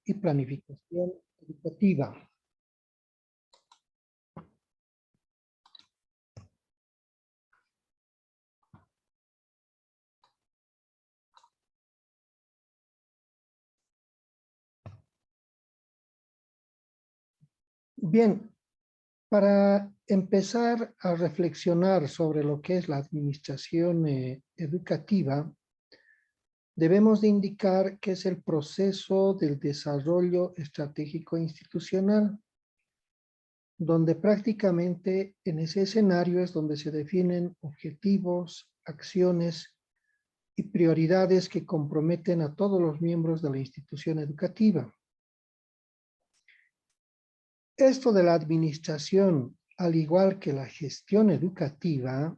y planificación educativa. Bien, para empezar a reflexionar sobre lo que es la administración educativa, debemos de indicar que es el proceso del desarrollo estratégico institucional, donde prácticamente en ese escenario es donde se definen objetivos, acciones y prioridades que comprometen a todos los miembros de la institución educativa. Esto de la administración, al igual que la gestión educativa,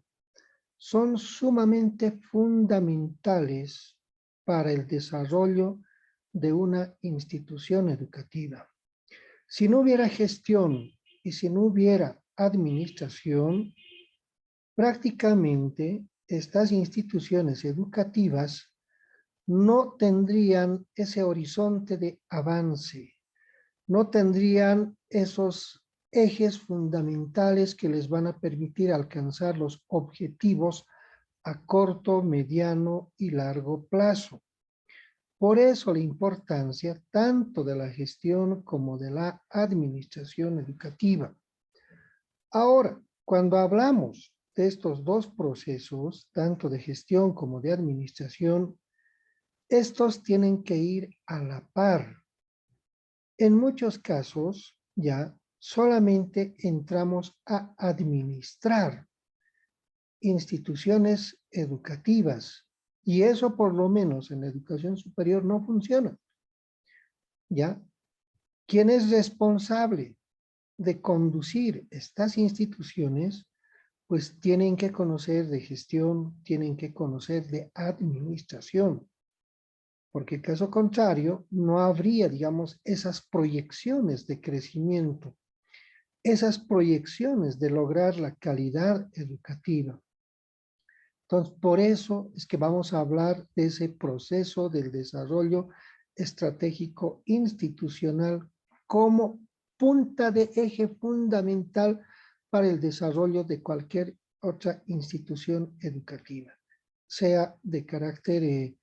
son sumamente fundamentales para el desarrollo de una institución educativa. Si no hubiera gestión y si no hubiera administración, prácticamente estas instituciones educativas no tendrían ese horizonte de avance, no tendrían esos ejes fundamentales que les van a permitir alcanzar los objetivos a corto, mediano y largo plazo. Por eso la importancia tanto de la gestión como de la administración educativa. Ahora, cuando hablamos de estos dos procesos, tanto de gestión como de administración, estos tienen que ir a la par. En muchos casos, ya solamente entramos a administrar instituciones educativas y eso por lo menos en la educación superior no funciona. ¿Ya? ¿Quién es responsable de conducir estas instituciones? Pues tienen que conocer de gestión, tienen que conocer de administración, porque caso contrario no habría, digamos, esas proyecciones de crecimiento, esas proyecciones de lograr la calidad educativa. Entonces, por eso es que vamos a hablar de ese proceso del desarrollo estratégico institucional como punta de eje fundamental para el desarrollo de cualquier otra institución educativa, sea de carácter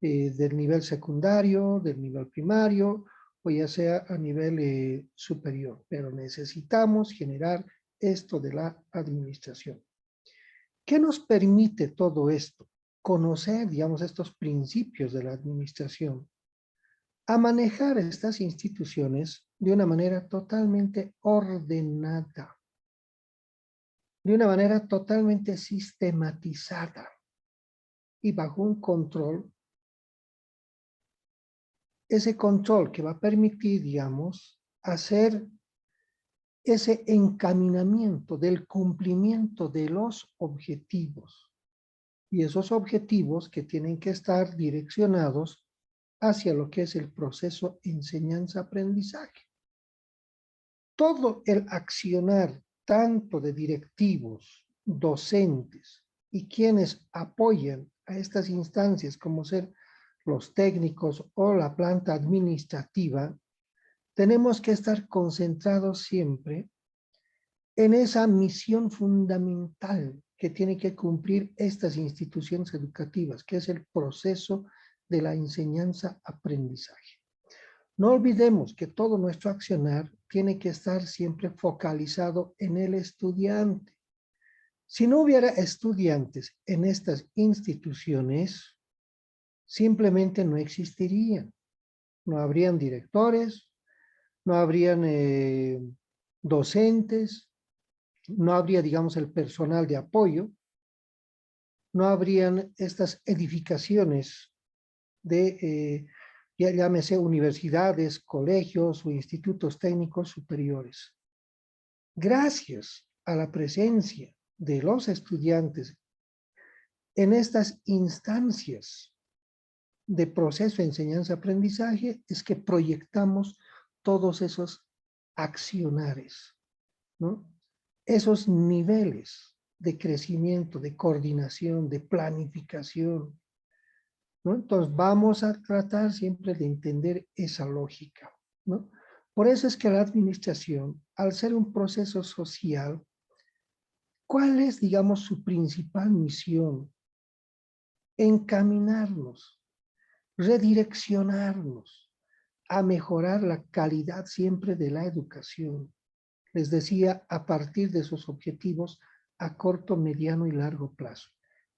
del nivel secundario, del nivel primario, o ya sea a nivel superior. Pero necesitamos generar esto de la administración. ¿Qué nos permite todo esto? Conocer, digamos, estos principios de la administración, a manejar estas instituciones de una manera totalmente ordenada, de una manera totalmente sistematizada y bajo un control, ese control que va a permitir, digamos, hacer ese encaminamiento del cumplimiento de los objetivos. Y esos objetivos que tienen que estar direccionados hacia lo que es el proceso enseñanza-aprendizaje. Todo el accionar, tanto de directivos, docentes y quienes apoyan a estas instancias, como ser los técnicos o la planta administrativa, tenemos que estar concentrados siempre en esa misión fundamental que tiene que cumplir estas instituciones educativas, que es el proceso de la enseñanza-aprendizaje. No olvidemos que todo nuestro accionar tiene que estar siempre focalizado en el estudiante. Si no hubiera estudiantes en estas instituciones, simplemente no existirían. No habrían directores, no habrían docentes, no habría, digamos, el personal de apoyo, no habrían estas edificaciones de, ya llámese universidades, colegios o institutos técnicos superiores. Gracias a la presencia de los estudiantes en estas instancias de proceso de enseñanza-aprendizaje es que proyectamos todos esos accionares, ¿no? Esos niveles de crecimiento, de coordinación, de planificación, ¿no? Entonces vamos a tratar siempre de entender esa lógica, ¿no? Por eso es que la administración, al ser un proceso social, ¿cuál es, digamos, su principal misión? Encaminarnos, redireccionarnos a mejorar la calidad siempre de la educación. Les decía, a partir de sus objetivos a corto, mediano y largo plazo.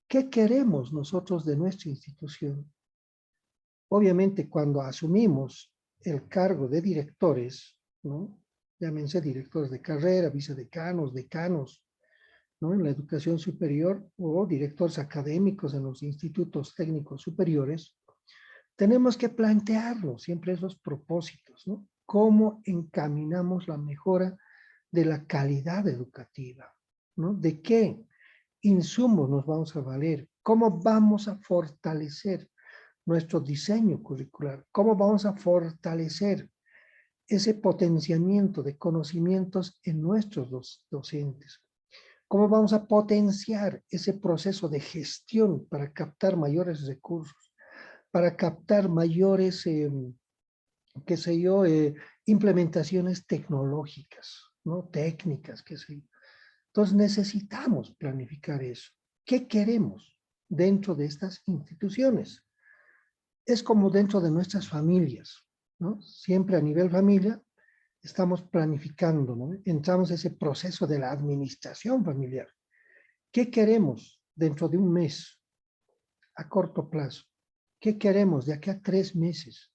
¿Qué queremos nosotros de nuestra institución? Obviamente, cuando asumimos el cargo de directores, ¿no? Llámense directores de carrera, vicedecanos, decanos, ¿no? En la educación superior o directores académicos en los institutos técnicos superiores, tenemos que plantearnos siempre esos propósitos, ¿no? ¿Cómo encaminamos la mejora de la calidad educativa? ¿No? ¿De qué insumos nos vamos a valer? ¿Cómo vamos a fortalecer nuestro diseño curricular? ¿Cómo vamos a fortalecer ese potenciamiento de conocimientos en nuestros docentes? ¿Cómo vamos a potenciar ese proceso de gestión para captar mayores recursos, para captar mayores, qué sé yo, implementaciones tecnológicas, ¿no? Técnicas, qué sé yo? Entonces necesitamos planificar eso. ¿Qué queremos dentro de estas instituciones? Es como dentro de nuestras familias, ¿no? Siempre a nivel familia estamos planificando, ¿no? Entramos en ese proceso de la administración familiar. ¿Qué queremos dentro de un mes a corto plazo? ¿Qué queremos de aquí a 3 meses?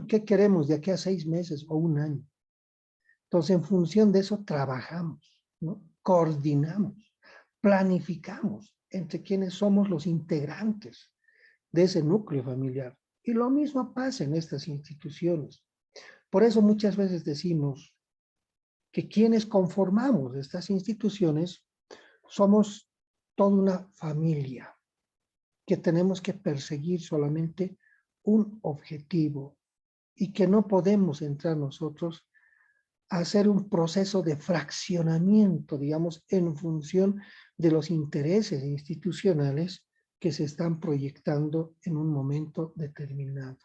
¿Qué queremos de aquí a 6 meses o un año? Entonces, en función de eso, trabajamos, ¿no? Coordinamos, planificamos entre quienes somos los integrantes de ese núcleo familiar. Y lo mismo pasa en estas instituciones. Por eso muchas veces decimos que quienes conformamos estas instituciones somos toda una familia que tenemos que perseguir solamente un objetivo y que no podemos entrar nosotros a hacer un proceso de fraccionamiento, digamos, en función de los intereses institucionales que se están proyectando en un momento determinado.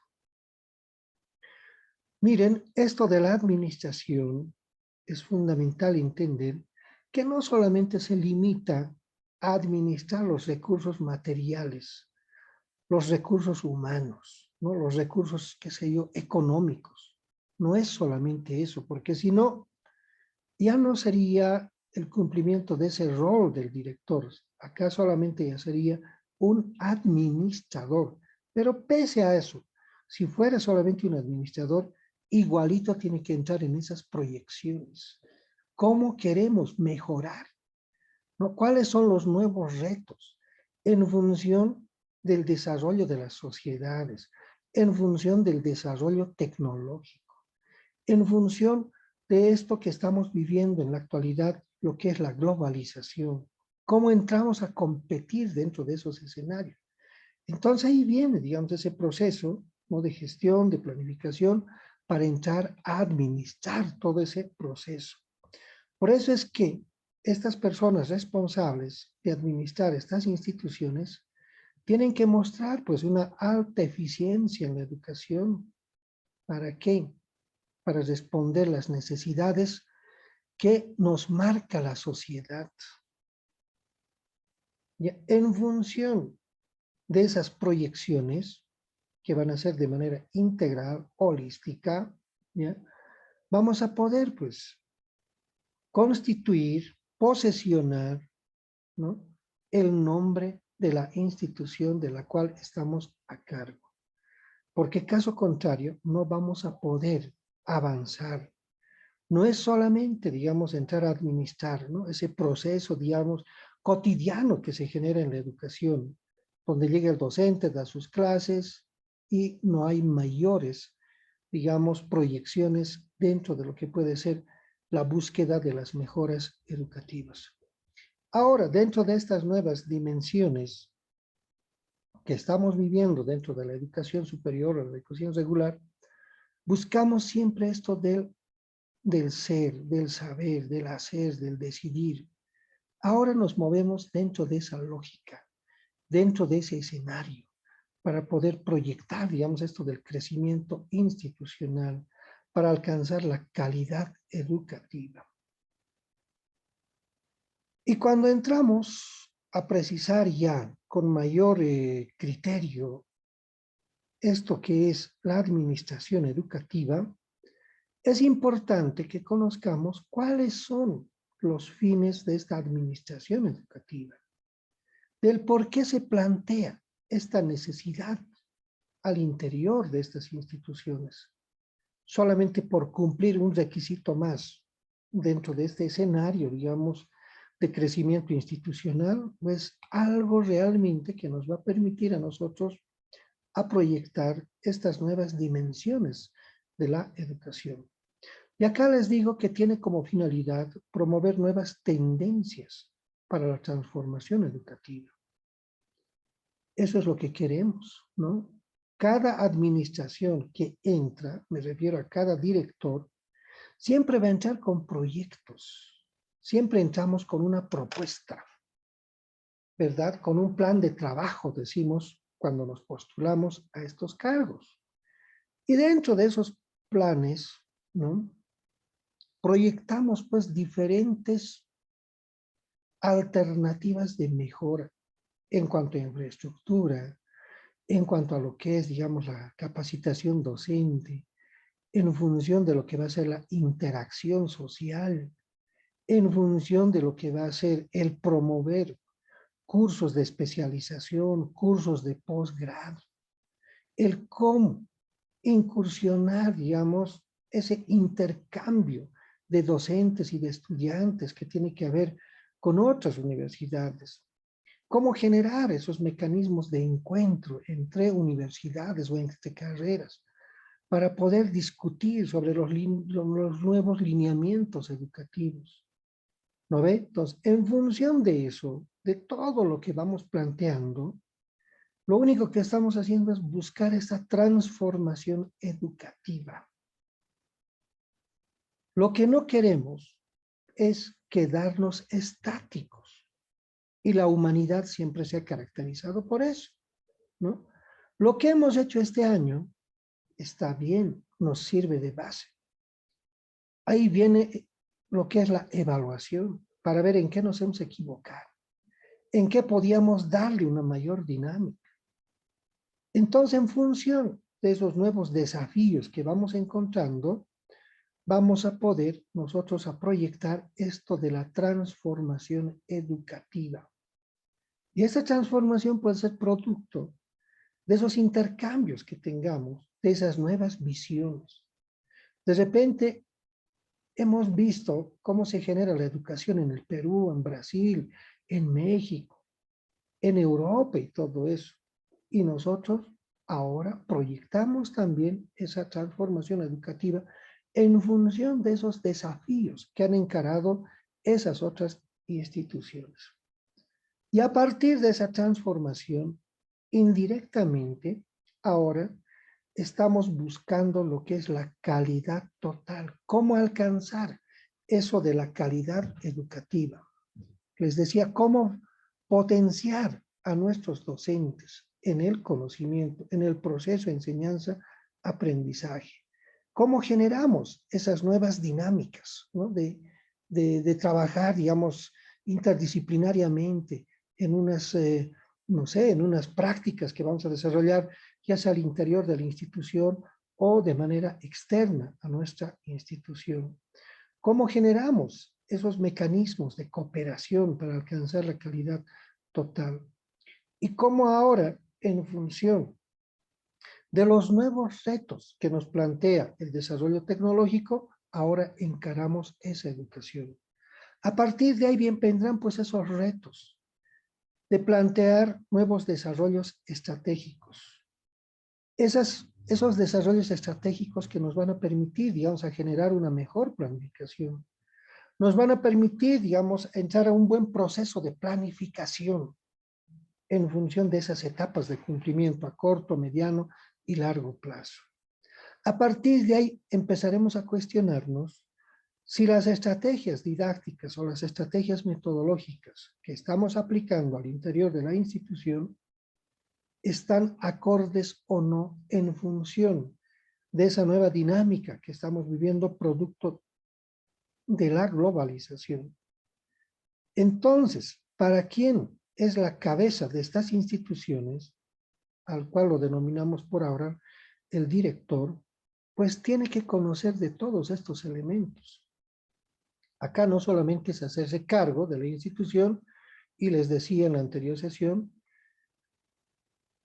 Miren, esto de la administración es fundamental entender que no solamente se limita a administrar los recursos materiales, los recursos humanos, ¿no? Los recursos, qué sé yo, económicos. No es solamente eso, porque si no, ya no sería el cumplimiento de ese rol del director. Acá solamente ya sería un administrador. Pero pese a eso, si fuera solamente un administrador, igualito tiene que entrar en esas proyecciones. ¿Cómo queremos mejorar? ¿No? ¿Cuáles son los nuevos retos en función del desarrollo de las sociedades, en función del desarrollo tecnológico, en función de esto que estamos viviendo en la actualidad, lo que es la globalización? ¿Cómo entramos a competir dentro de esos escenarios? Entonces ahí viene, digamos, ese proceso, ¿no? De gestión, de planificación, para entrar a administrar todo ese proceso. Por eso es que estas personas responsables de administrar estas instituciones tienen que mostrar pues una alta eficiencia en la educación. ¿Para qué? Para responder las necesidades que nos marca la sociedad. ¿Ya? En función de esas proyecciones, que van a ser de manera integral, holística, ¿ya? Vamos a poder pues constituir, posesionar, ¿no? El nombre de la institución de la cual estamos a cargo. Porque caso contrario, no vamos a poder avanzar. No es solamente, digamos, entrar a administrar, ¿no? Ese proceso, digamos, cotidiano que se genera en la educación, donde llega el docente, da sus clases y no hay mayores, digamos, proyecciones dentro de lo que puede ser la búsqueda de las mejoras educativas. Ahora, dentro de estas nuevas dimensiones que estamos viviendo dentro de la educación superior o la educación regular, buscamos siempre esto del ser, del saber, del hacer, del decidir. Ahora nos movemos dentro de esa lógica, dentro de ese escenario. para poder proyectar, digamos, esto del crecimiento institucional, para alcanzar la calidad educativa. Y cuando entramos a precisar ya con mayor criterio esto que es la administración educativa, es importante que conozcamos cuáles son los fines de esta administración educativa, del por qué se plantea esta necesidad al interior de estas instituciones, solamente por cumplir un requisito más dentro de este escenario, digamos, de crecimiento institucional, pues algo realmente que nos va a permitir a nosotros a proyectar estas nuevas dimensiones de la educación. Y acá les digo que tiene como finalidad promover nuevas tendencias para la transformación educativa. Eso es lo que queremos, ¿no? Cada administración que entra, me refiero a cada director, siempre va a entrar con proyectos. Siempre entramos con una propuesta, ¿verdad? Con un plan de trabajo, decimos, cuando nos postulamos a estos cargos. Y dentro de esos planes, ¿no? Proyectamos pues diferentes alternativas de mejora en cuanto a infraestructura, en cuanto a lo que es, digamos, la capacitación docente, en función de lo que va a ser la interacción social, en función de lo que va a ser el promover cursos de especialización, cursos de posgrado, el cómo incursionar, digamos, ese intercambio de docentes y de estudiantes que tiene que haber con otras universidades. Cómo generar esos mecanismos de encuentro entre universidades o entre carreras para poder discutir sobre los nuevos lineamientos educativos. ¿No ve? Entonces, en función de eso, de todo lo que vamos planteando, lo único que estamos haciendo es buscar esa transformación educativa. Lo que no queremos es quedarnos estáticos. Y la humanidad siempre se ha caracterizado por eso, ¿no? Lo que hemos hecho este año está bien, nos sirve de base. Ahí viene lo que es la evaluación, para ver en qué nos hemos equivocado, en qué podíamos darle una mayor dinámica. Entonces, en función de esos nuevos desafíos que vamos encontrando, vamos a poder nosotros a proyectar esto de la transformación educativa. Y esa transformación puede ser producto de esos intercambios que tengamos, de esas nuevas visiones. De repente, hemos visto cómo se genera la educación en el Perú, en Brasil, en México, en Europa y todo eso. Y nosotros ahora proyectamos también esa transformación educativa en función de esos desafíos que han encarado esas otras instituciones. Y a partir de esa transformación, indirectamente, ahora estamos buscando lo que es la calidad total. ¿Cómo alcanzar eso de la calidad educativa? Les decía, cómo potenciar a nuestros docentes en el conocimiento, en el proceso de enseñanza-aprendizaje. ¿Cómo generamos esas nuevas dinámicas, ¿no? de trabajar, digamos, interdisciplinariamente en unas, no sé, en unas prácticas que vamos a desarrollar, ya sea al interior de la institución o de manera externa a nuestra institución? ¿Cómo generamos esos mecanismos de cooperación para alcanzar la calidad total? Y cómo ahora, en función de los nuevos retos que nos plantea el desarrollo tecnológico, ahora encaramos esa educación. A partir de ahí bien vendrán pues esos retos de plantear nuevos desarrollos estratégicos. Esos desarrollos estratégicos que nos van a permitir, digamos, a generar una mejor planificación. Nos van a permitir, digamos, entrar a un buen proceso de planificación en función de esas etapas de cumplimiento a corto, mediano y largo plazo. A partir de ahí empezaremos a cuestionarnos si las estrategias didácticas o las estrategias metodológicas que estamos aplicando al interior de la institución están acordes o no en función de esa nueva dinámica que estamos viviendo producto de la globalización. Entonces, ¿para quién es la cabeza de estas instituciones, al cual lo denominamos por ahora el director? Pues tiene que conocer de todos estos elementos. Acá no solamente es hacerse cargo de la institución, y les decía en la anterior sesión,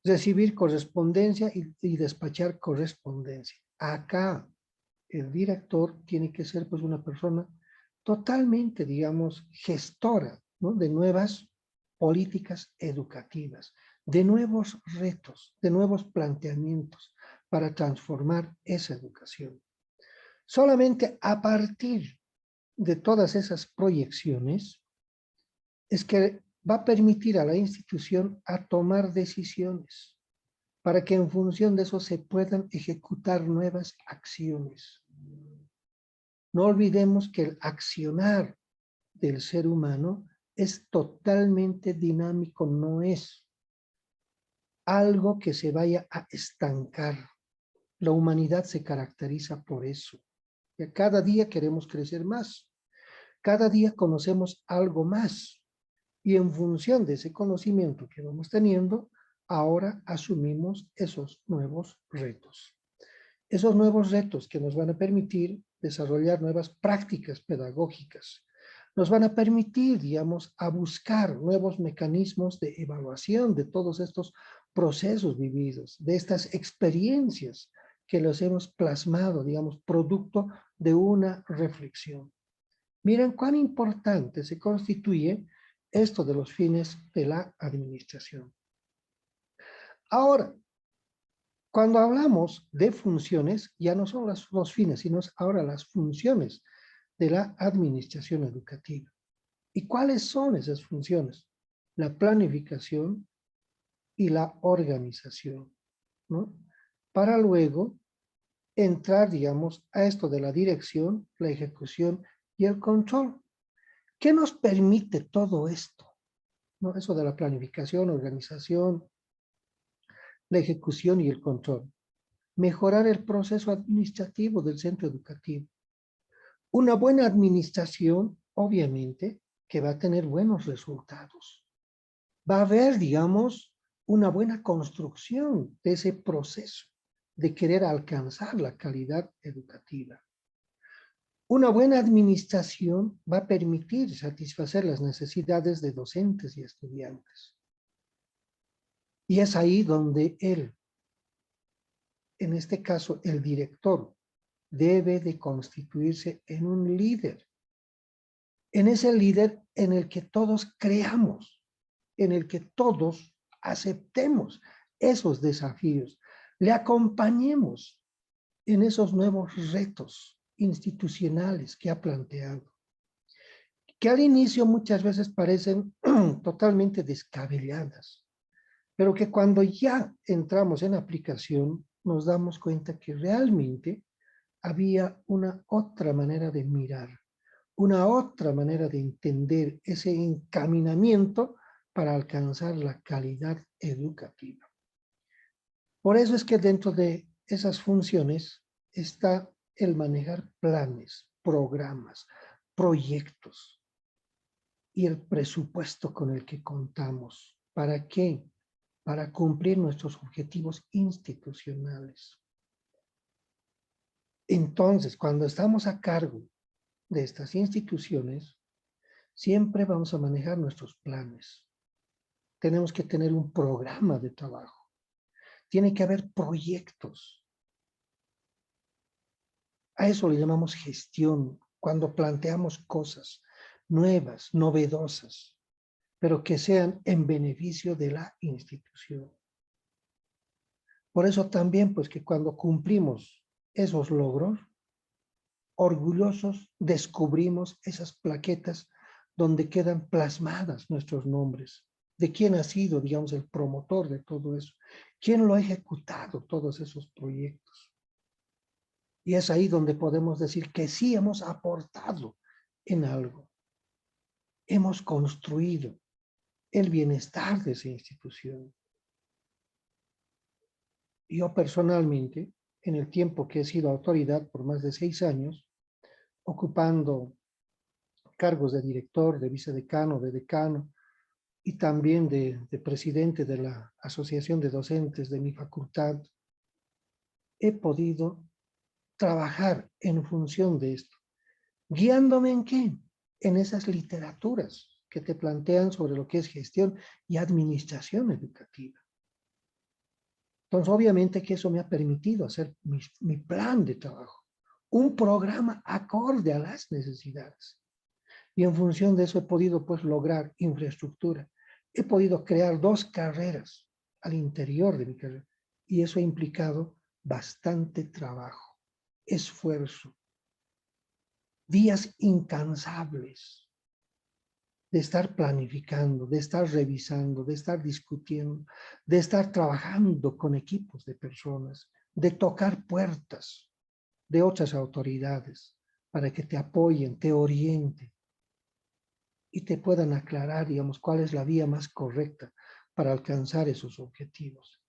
recibir correspondencia y despachar correspondencia. Acá el director tiene que ser pues una persona totalmente, digamos, gestora, ¿no?, de nuevas políticas educativas, de nuevos retos, de nuevos planteamientos para transformar esa educación. Solamente a partir de todas esas proyecciones es que va a permitir a la institución a tomar decisiones para que en función de eso se puedan ejecutar nuevas acciones. No olvidemos que el accionar del ser humano es totalmente dinámico, no es algo que se vaya a estancar. La humanidad se caracteriza por eso. Y cada día queremos crecer más, cada día conocemos algo más, y en función de ese conocimiento que vamos teniendo, ahora asumimos esos nuevos retos. Esos nuevos retos que nos van a permitir desarrollar nuevas prácticas pedagógicas, nos van a permitir, digamos, a buscar nuevos mecanismos de evaluación de todos estos procesos vividos, de estas experiencias que los hemos plasmado, digamos, producto de una reflexión. Miren cuán importante se constituye esto de los fines de la administración. Ahora, cuando hablamos de funciones, ya no son los fines, sino ahora las funciones de la administración educativa. ¿Y cuáles son esas funciones? La planificación y la organización, ¿no? Para luego entrar, digamos, a esto de la dirección, la ejecución y el control. ¿Qué nos permite todo esto? ¿No? Eso de la planificación, organización, la ejecución y el control. Mejorar el proceso administrativo del centro educativo. Una buena administración, obviamente, que va a tener buenos resultados. Va a haber, digamos, una buena construcción de ese proceso de querer alcanzar la calidad educativa. Una buena administración va a permitir satisfacer las necesidades de docentes y estudiantes. Y es ahí donde él, en este caso el director, debe de constituirse en un líder. En ese líder en el que todos creamos, en el que todos aceptemos esos desafíos, le acompañemos en esos nuevos retos institucionales que ha planteado, que al inicio muchas veces parecen totalmente descabelladas, pero que cuando ya entramos en aplicación nos damos cuenta que realmente había una otra manera de mirar, una otra manera de entender ese encaminamiento para alcanzar la calidad educativa. Por eso es que dentro de esas funciones está el manejar planes, programas, proyectos y el presupuesto con el que contamos. ¿Para qué? Para cumplir nuestros objetivos institucionales. Entonces, cuando estamos a cargo de estas instituciones, siempre vamos a manejar nuestros planes. Tenemos que tener un programa de trabajo. Tiene que haber proyectos. A eso le llamamos gestión, cuando planteamos cosas nuevas, novedosas, pero que sean en beneficio de la institución. Por eso también, pues, que cuando cumplimos esos logros, orgullosos descubrimos esas plaquetas donde quedan plasmadas nuestros nombres, de quién ha sido, digamos, el promotor de todo eso, quién lo ha ejecutado todos esos proyectos. Y es ahí donde podemos decir que sí hemos aportado en algo. Hemos construido el bienestar de esa institución. Yo personalmente, en el tiempo que he sido autoridad por más de 6 años, ocupando cargos de director, de vicedecano, de decano y también de presidente de la asociación de docentes de mi facultad, he podido trabajar en función de esto. ¿Guiándome en qué? En esas literaturas que te plantean sobre lo que es gestión y administración educativa. Entonces, obviamente que eso me ha permitido hacer mi plan de trabajo, un programa acorde a las necesidades. Y en función de eso he podido pues lograr infraestructura. He podido crear 2 carreras al interior de mi carrera. Y eso ha implicado bastante trabajo, esfuerzo, días incansables de estar planificando, de estar revisando, de estar discutiendo, de estar trabajando con equipos de personas, de tocar puertas de otras autoridades para que te apoyen, te orienten y te puedan aclarar, digamos, cuál es la vía más correcta para alcanzar esos objetivos.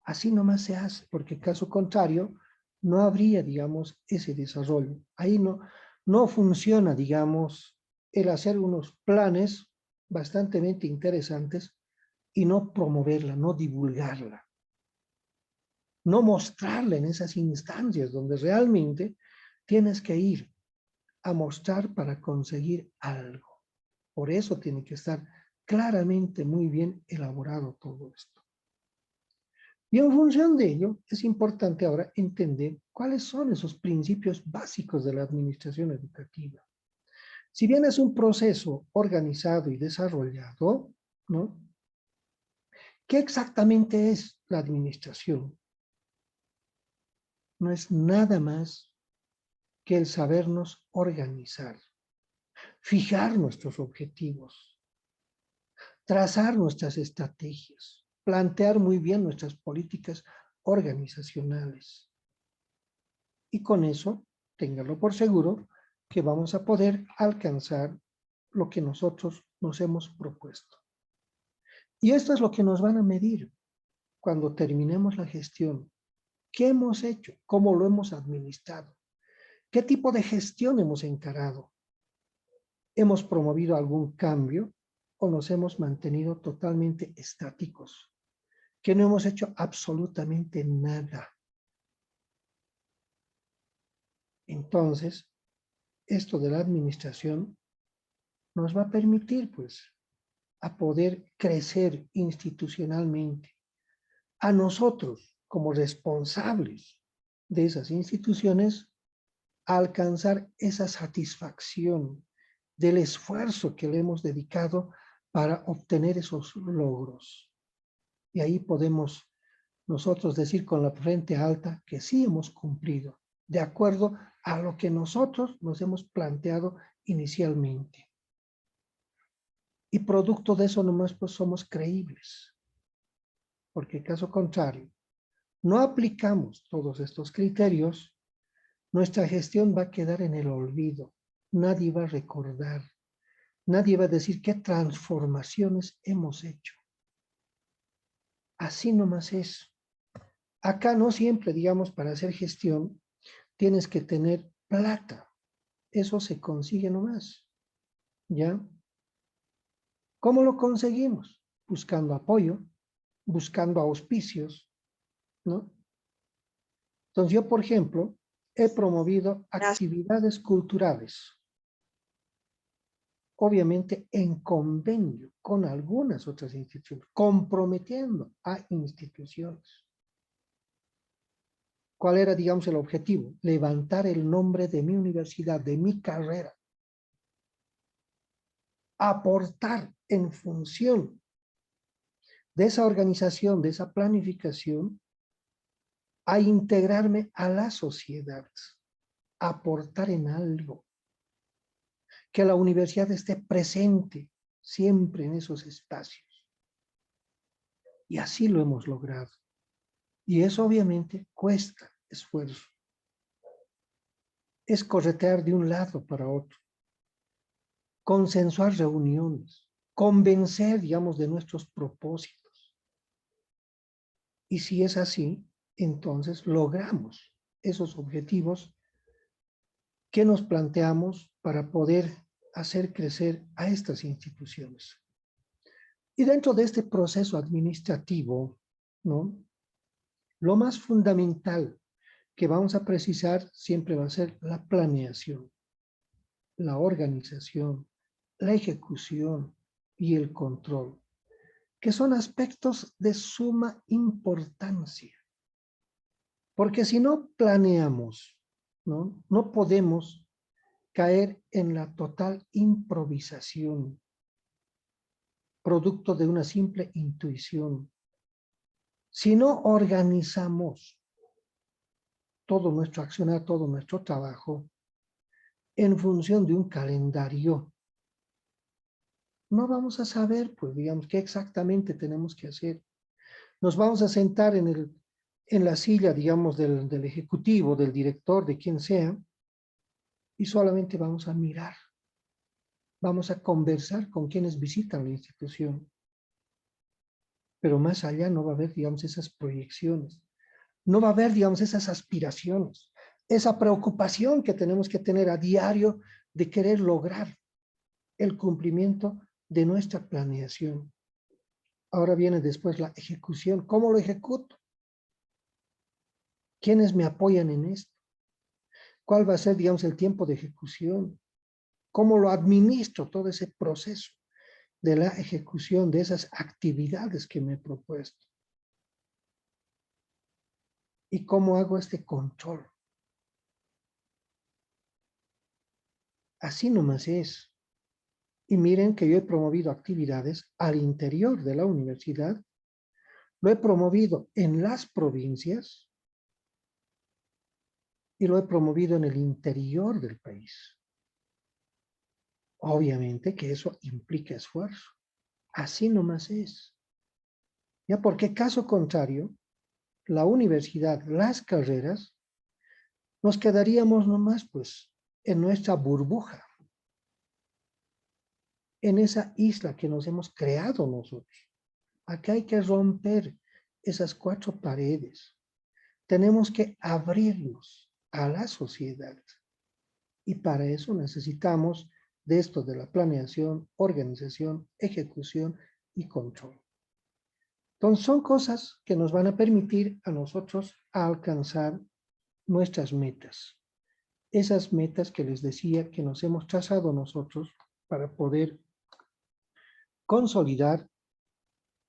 Así nomás se hace, porque caso contrario, no habría, digamos, ese desarrollo. Ahí no funciona, digamos, el hacer unos planes bastante interesantes y no promoverla, no divulgarla, no mostrarla en esas instancias donde realmente tienes que ir a mostrar para conseguir algo. Por eso tiene que estar claramente muy bien elaborado todo esto. Y en función de ello, es importante ahora entender cuáles son esos principios básicos de la administración educativa. Si bien es un proceso organizado y desarrollado, ¿no? ¿Qué exactamente es la administración? No es nada más que el sabernos organizar, fijar nuestros objetivos, trazar nuestras estrategias, plantear muy bien nuestras políticas organizacionales. Y con eso, ténganlo por seguro, que vamos a poder alcanzar lo que nosotros nos hemos propuesto. Y esto es lo que nos van a medir cuando terminemos la gestión. ¿Qué hemos hecho? ¿Cómo lo hemos administrado? ¿Qué tipo de gestión hemos encarado? ¿Hemos promovido algún cambio o nos hemos mantenido totalmente estáticos? Que no hemos hecho absolutamente nada. Entonces, esto de la administración nos va a permitir, pues, a poder crecer institucionalmente. A nosotros, como responsables de esas instituciones, a alcanzar esa satisfacción del esfuerzo que le hemos dedicado para obtener esos logros. Y ahí podemos nosotros decir con la frente alta que sí hemos cumplido, de acuerdo a lo que nosotros nos hemos planteado inicialmente. Y producto de eso nomás pues somos creíbles, porque caso contrario, no aplicamos todos estos criterios, nuestra gestión va a quedar en el olvido, nadie va a recordar, nadie va a decir qué transformaciones hemos hecho. Así nomás es. Acá no siempre, digamos, para hacer gestión, tienes que tener plata. Eso se consigue nomás, ¿ya? ¿Cómo lo conseguimos? Buscando apoyo, buscando auspicios, ¿no? Entonces yo, por ejemplo, he promovido actividades culturales, obviamente en convenio con algunas otras instituciones, comprometiendo a instituciones. ¿Cuál era, digamos, el objetivo? Levantar el nombre de mi universidad, de mi carrera. Aportar en función de esa organización, de esa planificación, a integrarme a la sociedad, aportar en algo, que la universidad esté presente siempre en esos espacios. Y así lo hemos logrado. Y eso obviamente cuesta esfuerzo. Es corretear de un lado para otro, consensuar reuniones, convencer, digamos, de nuestros propósitos. Y si es así, entonces logramos esos objetivos que nos planteamos para poder hacer crecer a estas instituciones. Y dentro de este proceso administrativo, ¿no? Lo más fundamental que vamos a precisar siempre va a ser la planeación, la organización, la ejecución y el control, que son aspectos de suma importancia. Porque si no planeamos, no podemos caer en la total improvisación, producto de una simple intuición. Si no organizamos todo nuestro accionar, todo nuestro trabajo, en función de un calendario, no vamos a saber, pues, digamos, qué exactamente tenemos que hacer. Nos vamos a sentar en la silla, digamos, del ejecutivo, del director, de quien sea, y solamente vamos a mirar. Vamos a conversar con quienes visitan la institución. Pero más allá no va a haber, digamos, esas proyecciones. No va a haber, digamos, esas aspiraciones, esa preocupación que tenemos que tener a diario de querer lograr el cumplimiento de nuestra planeación. Ahora viene después la ejecución. ¿Cómo lo ejecuto? ¿Quiénes me apoyan en esto? ¿Cuál va a ser, digamos, el tiempo de ejecución? ¿Cómo lo administro todo ese proceso de la ejecución de esas actividades que me he propuesto? ¿Y cómo hago este control? Así nomás es. Y miren que yo he promovido actividades al interior de la universidad, lo he promovido en las provincias y lo he promovido en el interior del país. Obviamente que eso implica esfuerzo. Así nomás es. Ya, porque caso contrario, la universidad, las carreras, nos quedaríamos nomás pues en nuestra burbuja, en esa isla que nos hemos creado nosotros. Acá hay que romper esas cuatro paredes. Tenemos que abrirnos a la sociedad. Y para eso necesitamos de esto de la planeación, organización, ejecución y control. Entonces son cosas que nos van a permitir a nosotros alcanzar nuestras metas. Esas metas que les decía que nos hemos trazado nosotros para poder consolidar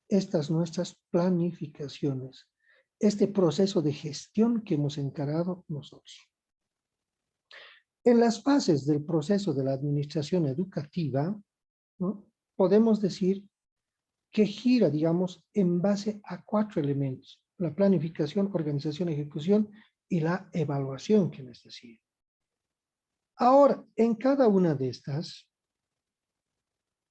estas nuestras planificaciones, este proceso de gestión que hemos encarado nosotros. En las fases del proceso de la administración educativa, ¿no? Podemos decir que gira, digamos, en base a 4 elementos: la planificación, organización, ejecución y la evaluación, que les decía. Ahora, en cada una de estas,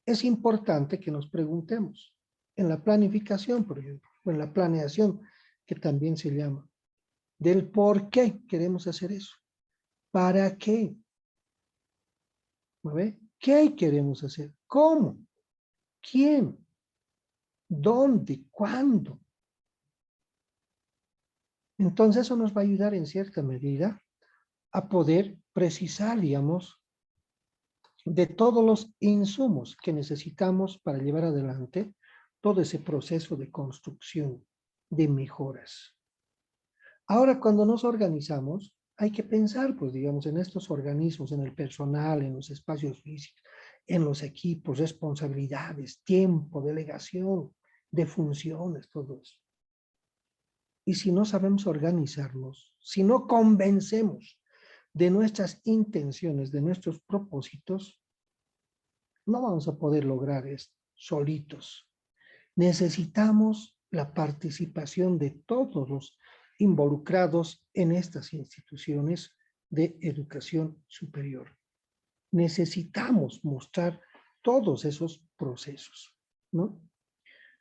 es importante que nos preguntemos, en la planificación, por ejemplo, o en la planeación, que también se llama, del por qué queremos hacer eso. ¿Para qué? ¿No ve? ¿Qué queremos hacer? ¿Cómo? ¿Quién? ¿Dónde? ¿Cuándo? Entonces eso nos va a ayudar en cierta medida a poder precisar, digamos, de todos los insumos que necesitamos para llevar adelante todo ese proceso de construcción, de mejoras. Ahora, cuando nos organizamos, hay que pensar, pues, digamos, en estos organismos, en el personal, en los espacios físicos, en los equipos, responsabilidades, tiempo, delegación de funciones, todo eso. Y si no sabemos organizarnos, si no convencemos de nuestras intenciones, de nuestros propósitos, no vamos a poder lograr esto solitos. Necesitamos la participación de todos los involucrados en estas instituciones de educación superior. Necesitamos mostrar todos esos procesos, ¿no?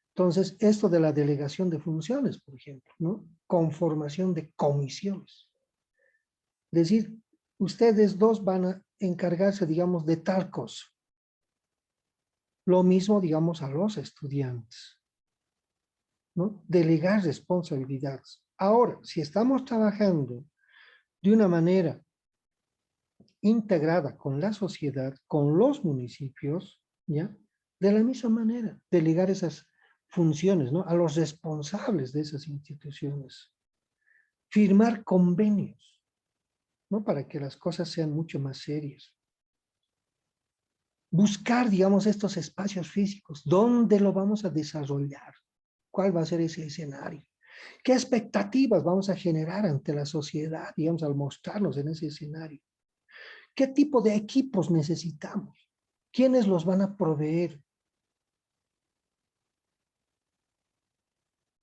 Entonces, esto de la delegación de funciones, por ejemplo, ¿no? Conformación de comisiones. Es decir, ustedes dos van a encargarse, digamos, de tal cosa. Lo mismo, digamos, a los estudiantes, ¿no? Delegar responsabilidades. Ahora, si estamos trabajando de una manera integrada con la sociedad, con los municipios, ¿ya? De la misma manera, delegar esas funciones, ¿no? A los responsables de esas instituciones. Firmar convenios, ¿no? Para que las cosas sean mucho más serias. Buscar, digamos, estos espacios físicos. ¿Dónde lo vamos a desarrollar? ¿Cuál va a ser ese escenario? ¿Qué expectativas vamos a generar ante la sociedad, digamos, al mostrarnos en ese escenario? ¿Qué tipo de equipos necesitamos? ¿Quiénes los van a proveer?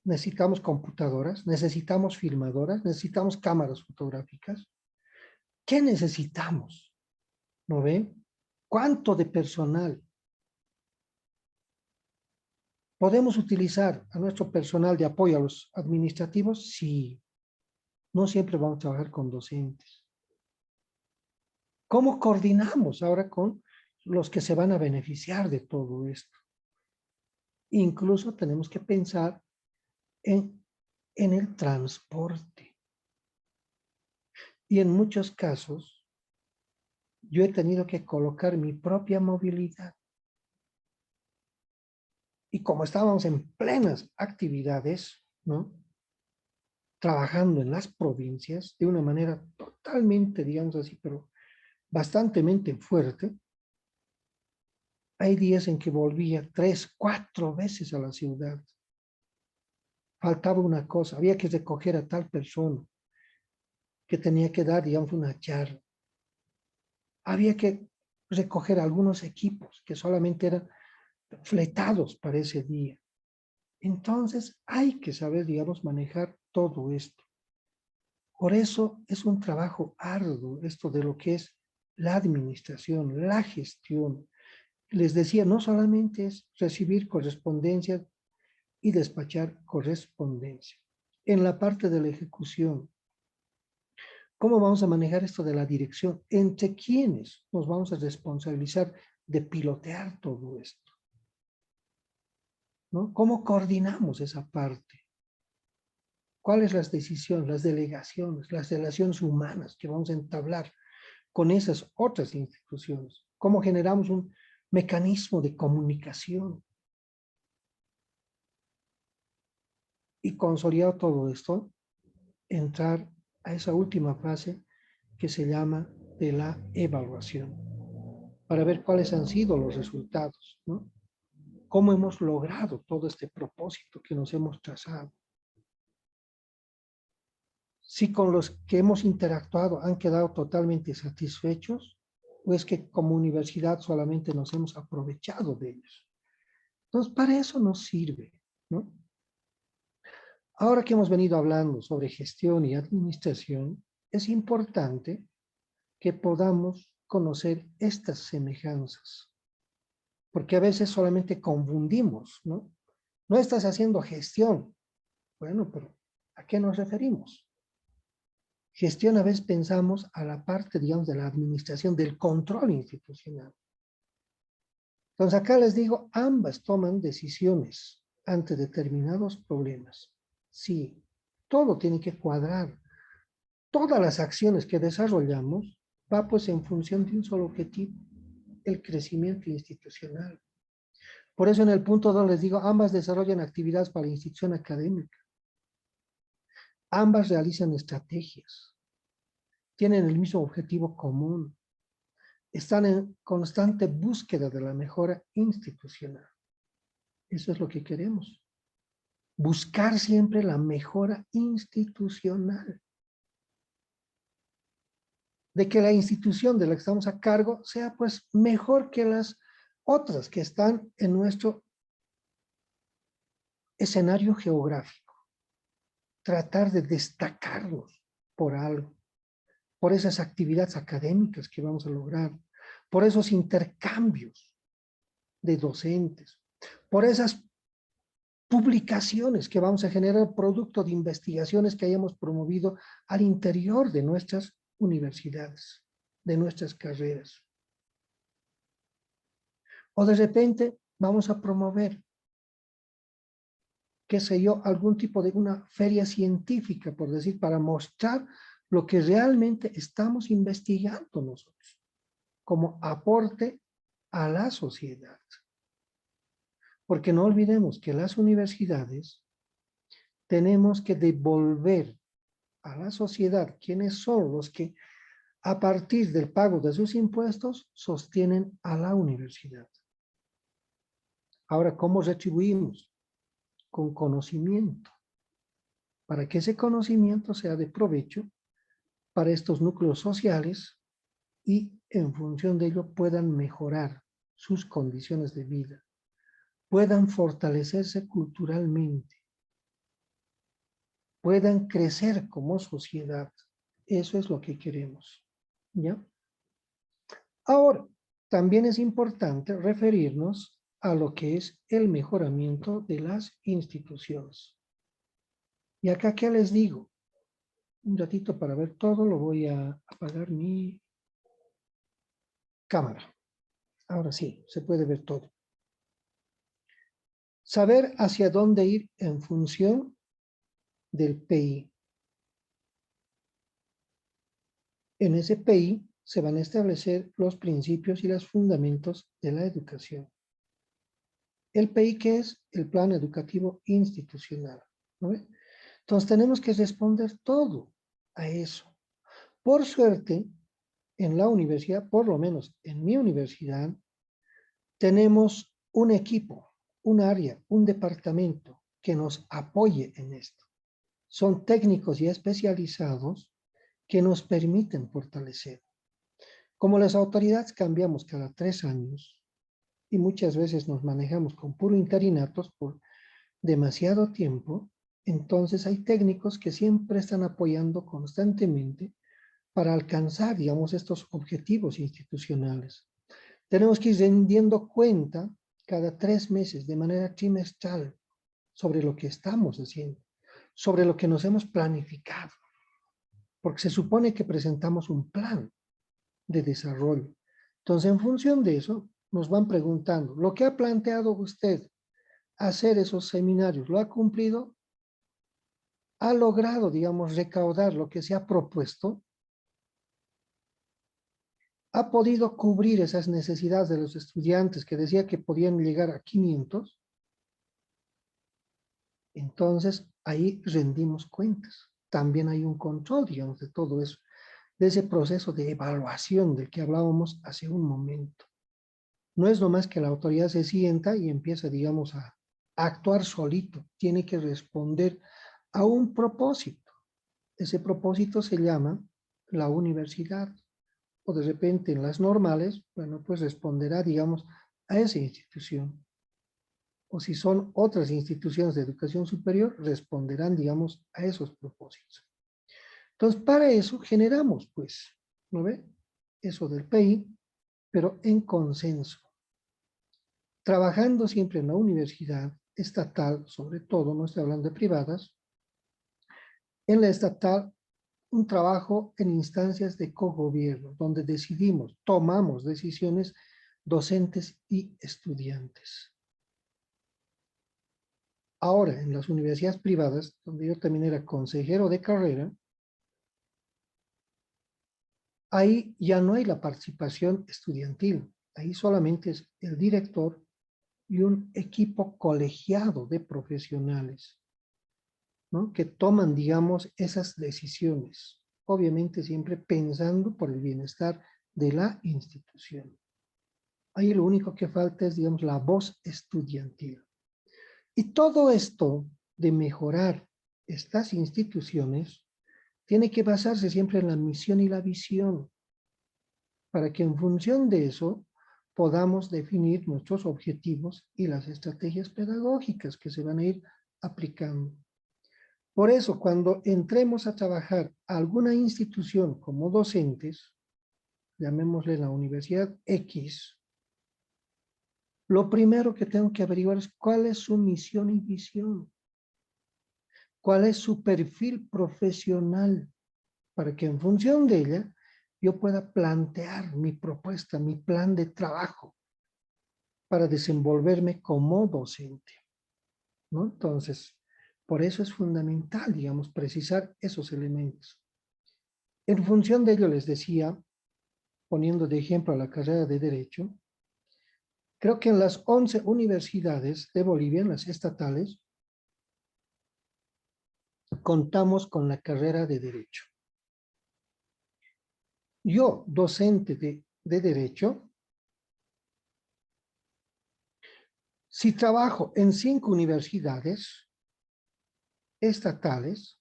Necesitamos computadoras, necesitamos filmadoras, necesitamos cámaras fotográficas. ¿Qué necesitamos? ¿No ven? ¿Cuánto de personal? ¿Podemos utilizar a nuestro personal de apoyo a los administrativos? Sí. No siempre vamos a trabajar con docentes. ¿Cómo coordinamos ahora con los que se van a beneficiar de todo esto? Incluso tenemos que pensar en el transporte. Y en muchos casos, yo he tenido que colocar mi propia movilidad. Y como estábamos en plenas actividades, ¿no? Trabajando en las provincias de una manera totalmente, digamos así, pero bastante fuerte, hay días en que volvía 3, 4 veces a la ciudad. Faltaba una cosa, había que recoger a tal persona que tenía que dar, digamos, una charla. Había que recoger algunos equipos que solamente eran fletados para ese día. Entonces hay que saber, digamos, manejar todo esto. Por eso es un trabajo arduo esto de lo que es la administración, la gestión. Les decía, no solamente es recibir correspondencia y despachar correspondencia. En la parte de la ejecución, ¿cómo vamos a manejar esto de la dirección? ¿Entre quiénes nos vamos a responsabilizar de pilotear todo esto? ¿No? ¿Cómo coordinamos esa parte? ¿Cuáles las decisiones, las delegaciones, las relaciones humanas que vamos a entablar con esas otras instituciones? ¿Cómo generamos un mecanismo de comunicación? Y consolidado todo esto, entrar a esa última fase que se llama de la evaluación, para ver cuáles han sido los resultados, ¿no? ¿Cómo hemos logrado todo este propósito que nos hemos trazado? Si con los que hemos interactuado han quedado totalmente satisfechos, o es que como universidad solamente nos hemos aprovechado de ellos. Entonces, para eso nos sirve, ¿no? Ahora que hemos venido hablando sobre gestión y administración, es importante que podamos conocer estas semejanzas, porque a veces solamente confundimos, ¿no? No estás haciendo gestión. Bueno, pero ¿a qué nos referimos? Gestión a veces pensamos a la parte, digamos, de la administración, del control institucional. Entonces acá les digo, ambas toman decisiones ante determinados problemas. Sí, todo tiene que cuadrar. Todas las acciones que desarrollamos va pues en función de un solo objetivo, el crecimiento institucional. Por eso en el punto 2 les digo, ambas desarrollan actividades para la institución académica. Ambas realizan estrategias. Tienen el mismo objetivo común. Están en constante búsqueda de la mejora institucional. Eso es lo que queremos. Buscar siempre la mejora institucional. De que la institución de la que estamos a cargo sea pues mejor que las otras que están en nuestro escenario geográfico. Tratar de destacarnos por algo, por esas actividades académicas que vamos a lograr, por esos intercambios de docentes, por esas publicaciones que vamos a generar producto de investigaciones que hayamos promovido al interior de nuestras universidades, de nuestras carreras. O de repente vamos a promover qué sé yo, algún tipo de una feria científica, por decir, para mostrar lo que realmente estamos investigando nosotros, como aporte a la sociedad. Porque no olvidemos que las universidades tenemos que devolver a la sociedad quienes son los que a partir del pago de sus impuestos sostienen a la universidad. Ahora, ¿cómo retribuimos? Con conocimiento, para que ese conocimiento sea de provecho para estos núcleos sociales y en función de ello puedan mejorar sus condiciones de vida, puedan fortalecerse culturalmente, puedan crecer como sociedad. Eso es lo que queremos, ¿ya? Ahora, también es importante referirnos a lo que es el mejoramiento de las instituciones. Y acá, ¿qué les digo? Un ratito para ver todo, lo voy a apagar mi cámara. Ahora sí, se puede ver todo. Saber hacia dónde ir en función del PI. En ese PI se van a establecer los principios y los fundamentos de la educación. El PI, ¿qué es? El Plan Educativo Institucional, ¿no? Entonces tenemos que responder todo a eso. Por suerte, en la universidad, por lo menos en mi universidad, tenemos un equipo, un área, un departamento que nos apoye en esto. Son técnicos ya especializados que nos permiten fortalecer. Como las autoridades cambiamos cada 3 años y muchas veces nos manejamos con puro interinatos por demasiado tiempo, entonces hay técnicos que siempre están apoyando constantemente para alcanzar, digamos, estos objetivos institucionales. Tenemos que ir rendiendo cuenta cada 3 meses de manera trimestral sobre lo que estamos haciendo, sobre lo que nos hemos planificado, porque se supone que presentamos un plan de desarrollo. Entonces, en función de eso, nos van preguntando, ¿lo que ha planteado usted hacer esos seminarios, lo ha cumplido? ¿Ha logrado, digamos, recaudar lo que se ha propuesto? ¿Ha podido cubrir esas necesidades de los estudiantes que decía que podían llegar a 500? Entonces, ahí rendimos cuentas. También hay un control, digamos, de todo eso, de ese proceso de evaluación del que hablábamos hace un momento. No es nomás que la autoridad se sienta y empieza, digamos, a actuar solito. Tiene que responder a un propósito. Ese propósito se llama la universidad. O de repente en las normales, bueno, pues responderá, digamos, a esa institución. O si son otras instituciones de educación superior, responderán, digamos, a esos propósitos. Entonces, para eso generamos, pues, ¿no ve? Eso del PI, pero en consenso. Trabajando siempre en la universidad estatal, sobre todo, no estoy hablando de privadas, en la estatal, un trabajo en instancias de cogobierno, donde decidimos, tomamos decisiones docentes y estudiantes. Ahora, en las universidades privadas, donde yo también era consejero de carrera, ahí ya no hay la participación estudiantil, ahí solamente es el director y un equipo colegiado de profesionales, ¿no? Que toman, digamos, esas decisiones, obviamente siempre pensando por el bienestar de la institución. Ahí lo único que falta es, digamos, la voz estudiantil. Y todo esto de mejorar estas instituciones tiene que basarse siempre en la misión y la visión, para que en función de eso podamos definir nuestros objetivos y las estrategias pedagógicas que se van a ir aplicando. Por eso, cuando entremos a trabajar a alguna institución como docentes, llamémosle la Universidad X, lo primero que tengo que averiguar es cuál es su misión y visión, cuál es su perfil profesional, para que en función de ella yo pueda plantear mi propuesta, mi plan de trabajo para desenvolverme como docente, ¿no? Entonces, Por eso es fundamental, digamos, precisar esos elementos. En función de ello les decía, poniendo de ejemplo a la carrera de Derecho, creo que en las 11 universidades de Bolivia, en las estatales, contamos con la carrera de Derecho. Yo, docente de Derecho, si trabajo en 5 universidades estatales,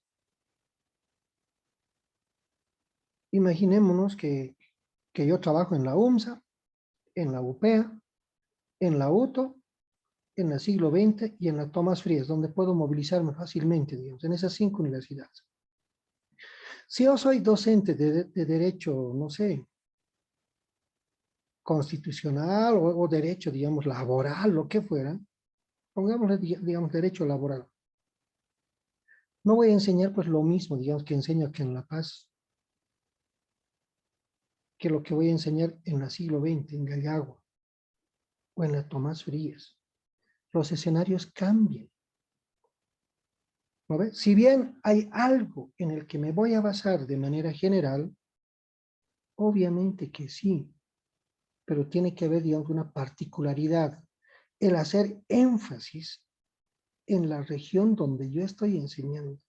imaginémonos que yo trabajo en la UMSA, en la UPEA, en la UTO, en la Siglo XX y en la Tomás Frías, donde puedo movilizarme fácilmente, digamos, en esas 5 universidades. Si yo soy docente de Derecho, no sé, constitucional o derecho, digamos, laboral, lo que fuera, pongámosle, digamos, derecho laboral. No voy a enseñar pues lo mismo, digamos, que enseño aquí en La Paz, que lo que voy a enseñar en la Siglo XX, en Gallagua, o en la Tomás Frías. Los escenarios cambian, ¿no ves? Si bien hay algo en el que me voy a basar de manera general, obviamente que sí, pero tiene que haber, digamos, una particularidad, el hacer énfasis en la región donde yo estoy enseñando.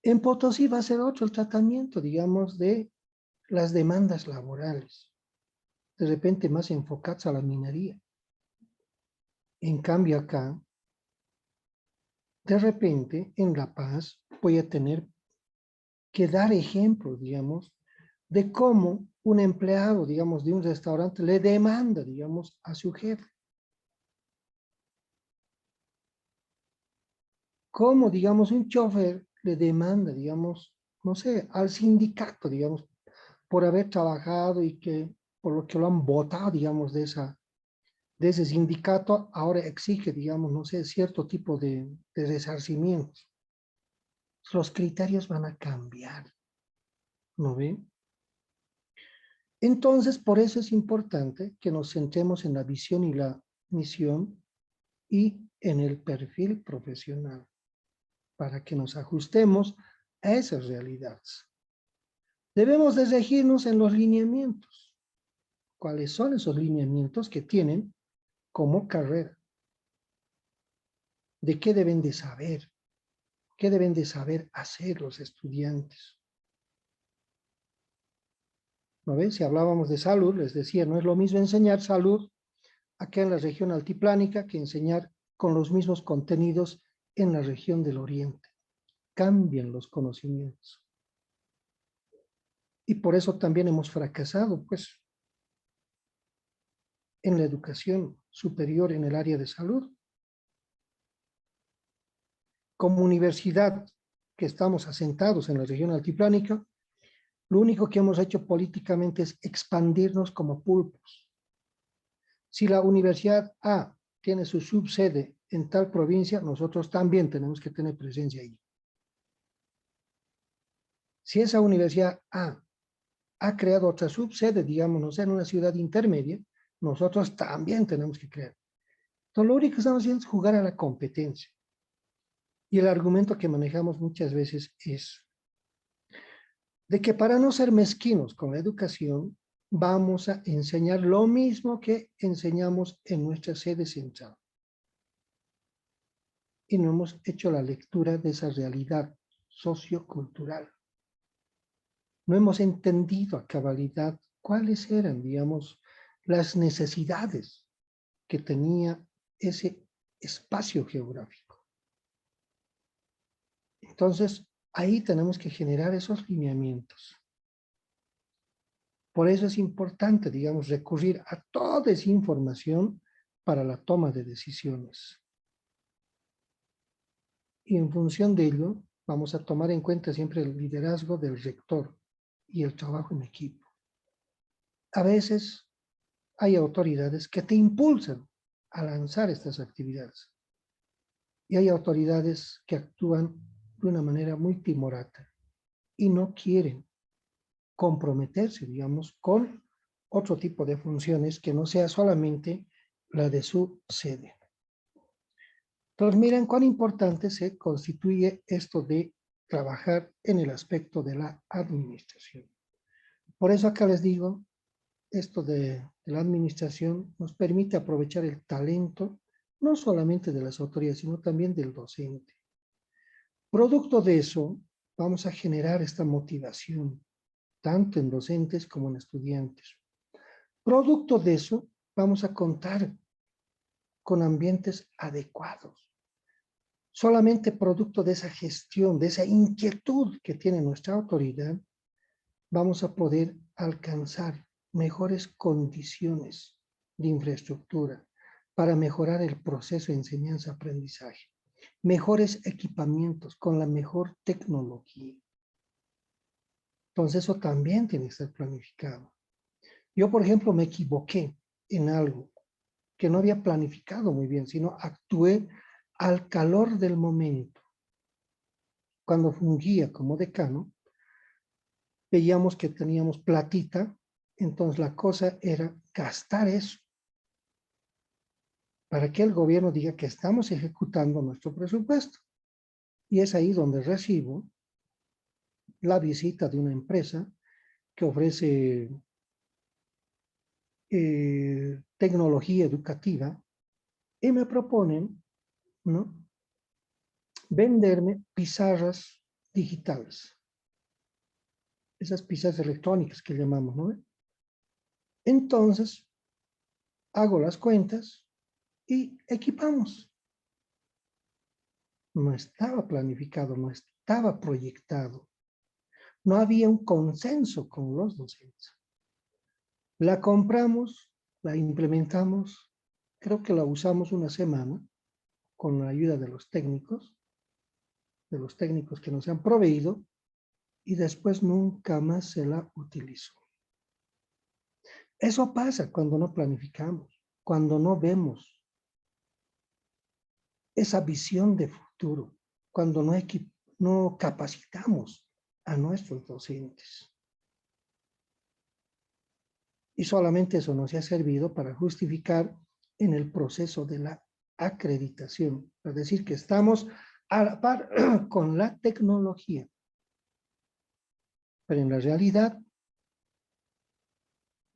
En Potosí va a ser otro el tratamiento, digamos, de las demandas laborales, de repente más enfocadas a la minería. En cambio acá, de repente, en La Paz, voy a tener que dar ejemplos, digamos, de cómo un empleado, digamos, de un restaurante le demanda, digamos, a su jefe. Cómo, digamos, un chofer le demanda, digamos, no sé, al sindicato, digamos, por haber trabajado y que por lo que lo han votado, digamos, de ese sindicato, ahora exige, digamos, no sé, cierto tipo de resarcimientos. Los criterios van a cambiar, ¿no ven? Entonces, por eso es importante que nos centremos en la visión y la misión y en el perfil profesional, para que nos ajustemos a esas realidades. Debemos de regirnos en los lineamientos. ¿Cuáles son esos lineamientos que tienen como carrera? ¿De qué deben de saber? ¿Qué deben de saber hacer los estudiantes? ¿No ven? Si hablábamos de salud, les decía, no es lo mismo enseñar salud acá en la región altiplánica que enseñar con los mismos contenidos en la región del oriente. Cambian los conocimientos. Y por eso también hemos fracasado, pues, en la educación superior en el área de salud. Como universidad que estamos asentados en la región altiplánica, lo único que hemos hecho políticamente es expandirnos como pulpos. Si la Universidad A tiene su subsede en tal provincia, nosotros también tenemos que tener presencia ahí. Si esa Universidad A ha creado otra subsede, digamos, no sé, en una ciudad intermedia, nosotros también tenemos que crear. Entonces, lo único que estamos haciendo es jugar a la competencia. Y el argumento que manejamos muchas veces es de que para no ser mezquinos con la educación, vamos a enseñar lo mismo que enseñamos en nuestra sede central. Y no hemos hecho la lectura de esa realidad sociocultural. No hemos entendido a cabalidad cuáles eran, digamos, las necesidades que tenía ese espacio geográfico. Entonces, ahí tenemos que generar esos lineamientos. Por eso es importante, digamos, recurrir a toda esa información para la toma de decisiones. Y en función de ello, vamos a tomar en cuenta siempre el liderazgo del rector y el trabajo en equipo. A veces hay autoridades que te impulsan a lanzar estas actividades. Y hay autoridades que actúan de una manera muy timorata y no quieren comprometerse, digamos, con otro tipo de funciones que no sea solamente la de su sede. Entonces, miren cuán importante se constituye esto de trabajar en el aspecto de la administración. Por eso acá les digo, esto de la administración nos permite aprovechar el talento, no solamente de las autoridades, sino también del docente. Producto de eso, vamos a generar esta motivación, tanto en docentes como en estudiantes. Producto de eso, vamos a contar con ambientes adecuados. Solamente producto de esa gestión, de esa inquietud que tiene nuestra autoridad, vamos a poder alcanzar mejores condiciones de infraestructura para mejorar el proceso de enseñanza-aprendizaje, mejores equipamientos con la mejor tecnología. Entonces eso también tiene que ser planificado. Yo, por ejemplo, me equivoqué en algo que no había planificado muy bien, sino actué al calor del momento. Cuando fungía como decano, veíamos que teníamos platita, entonces la cosa era gastar eso para que el gobierno diga que estamos ejecutando nuestro presupuesto. Y es ahí donde recibo la visita de una empresa que ofrece tecnología educativa y me proponen, ¿no?, venderme pizarras digitales, esas pizarras electrónicas que llamamos, ¿no? Entonces, hago las cuentas y equipamos. No estaba planificado, no estaba proyectado. No había un consenso con los docentes. La compramos, la implementamos, creo que la usamos una semana con la ayuda de los técnicos que nos han proveído, y después nunca más se la utilizó. Eso pasa cuando no planificamos, cuando no vemos esa visión de futuro, cuando no capacitamos a nuestros docentes. Y solamente eso nos ha servido para justificar en el proceso de la acreditación, es decir, que estamos a la par con la tecnología. Pero en la realidad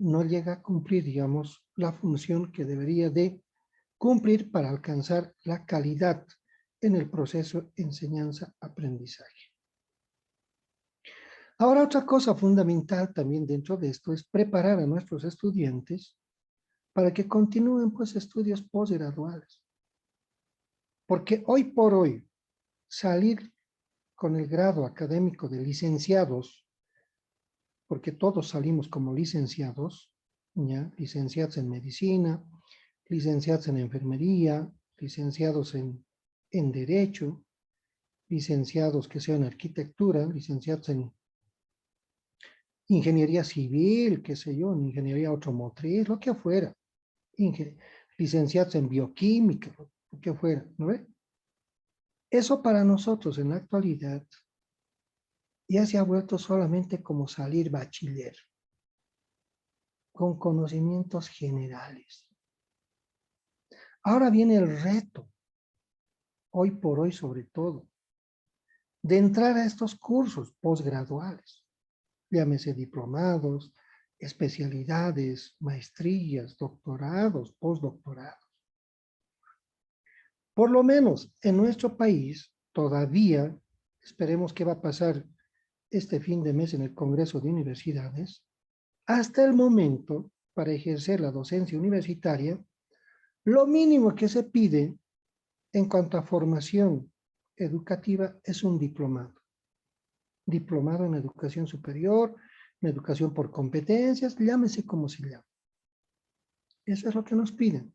no llega a cumplir, digamos, la función que debería de cumplir para alcanzar la calidad en el proceso enseñanza-aprendizaje. Ahora, otra cosa fundamental también dentro de esto es preparar a nuestros estudiantes para que continúen pues estudios posgraduales. Porque hoy por hoy, salir con el grado académico de licenciados, porque todos salimos como licenciados, ¿ya?, licenciados en medicina, licenciados en enfermería, licenciados en derecho, licenciados que sean en arquitectura, licenciados en ingeniería civil, qué sé yo, en ingeniería automotriz, lo que fuera, licenciados en bioquímica, lo que fuera, ¿no ve? Eso para nosotros en la actualidad ya se ha vuelto solamente como salir bachiller, con conocimientos generales. Ahora viene el reto, hoy por hoy sobre todo, de entrar a estos cursos posgraduales, llámese diplomados, especialidades, maestrías, doctorados, postdoctorados. Por lo menos en nuestro país, todavía, esperemos qué va a pasar este fin de mes en el Congreso de Universidades, hasta el momento, para ejercer la docencia universitaria, lo mínimo que se pide en cuanto a formación educativa es un diplomado. Diplomado en educación superior, en educación por competencias, llámese como se llame. Eso es lo que nos piden.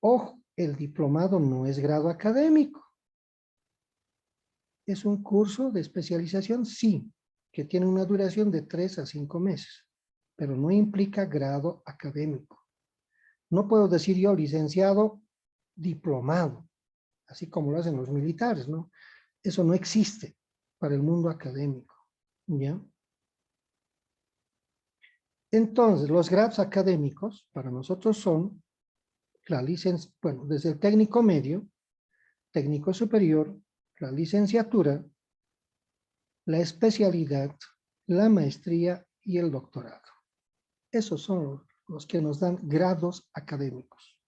Ojo, el diplomado no es grado académico. Es un curso de especialización, sí, que tiene una duración de 3 a 5 meses, pero no implica grado académico. No puedo decir yo licenciado diplomado, así como lo hacen los militares, ¿no? Eso no existe para el mundo académico, ¿ya? Entonces, los grados académicos para nosotros son bueno, desde el técnico medio, técnico superior, la licenciatura, la especialidad, la maestría y el doctorado. Esos son los que nos dan grados académicos.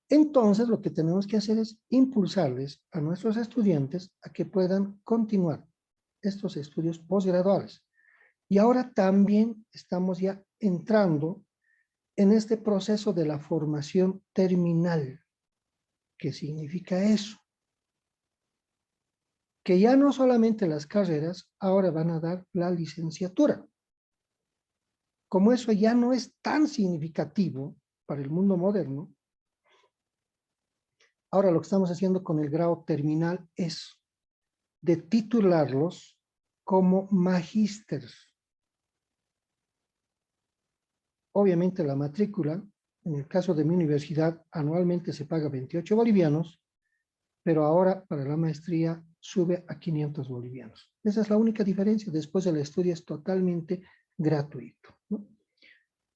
Entonces, lo que tenemos que hacer es impulsarles a nuestros estudiantes a que puedan continuar estos estudios posgraduales. Y ahora también estamos ya entrando en este proceso de la formación terminal. ¿Qué significa eso? Que ya no solamente las carreras ahora van a dar la licenciatura. Como eso ya no es tan significativo para el mundo moderno, ahora lo que estamos haciendo con el grado terminal es de titularlos como magísteres. Obviamente la matrícula, en el caso de mi universidad, anualmente se paga 28 bolivianos, pero ahora para la maestría sube a 500 bolivianos. Esa es la única diferencia. Después el estudio es totalmente gratuito, ¿no?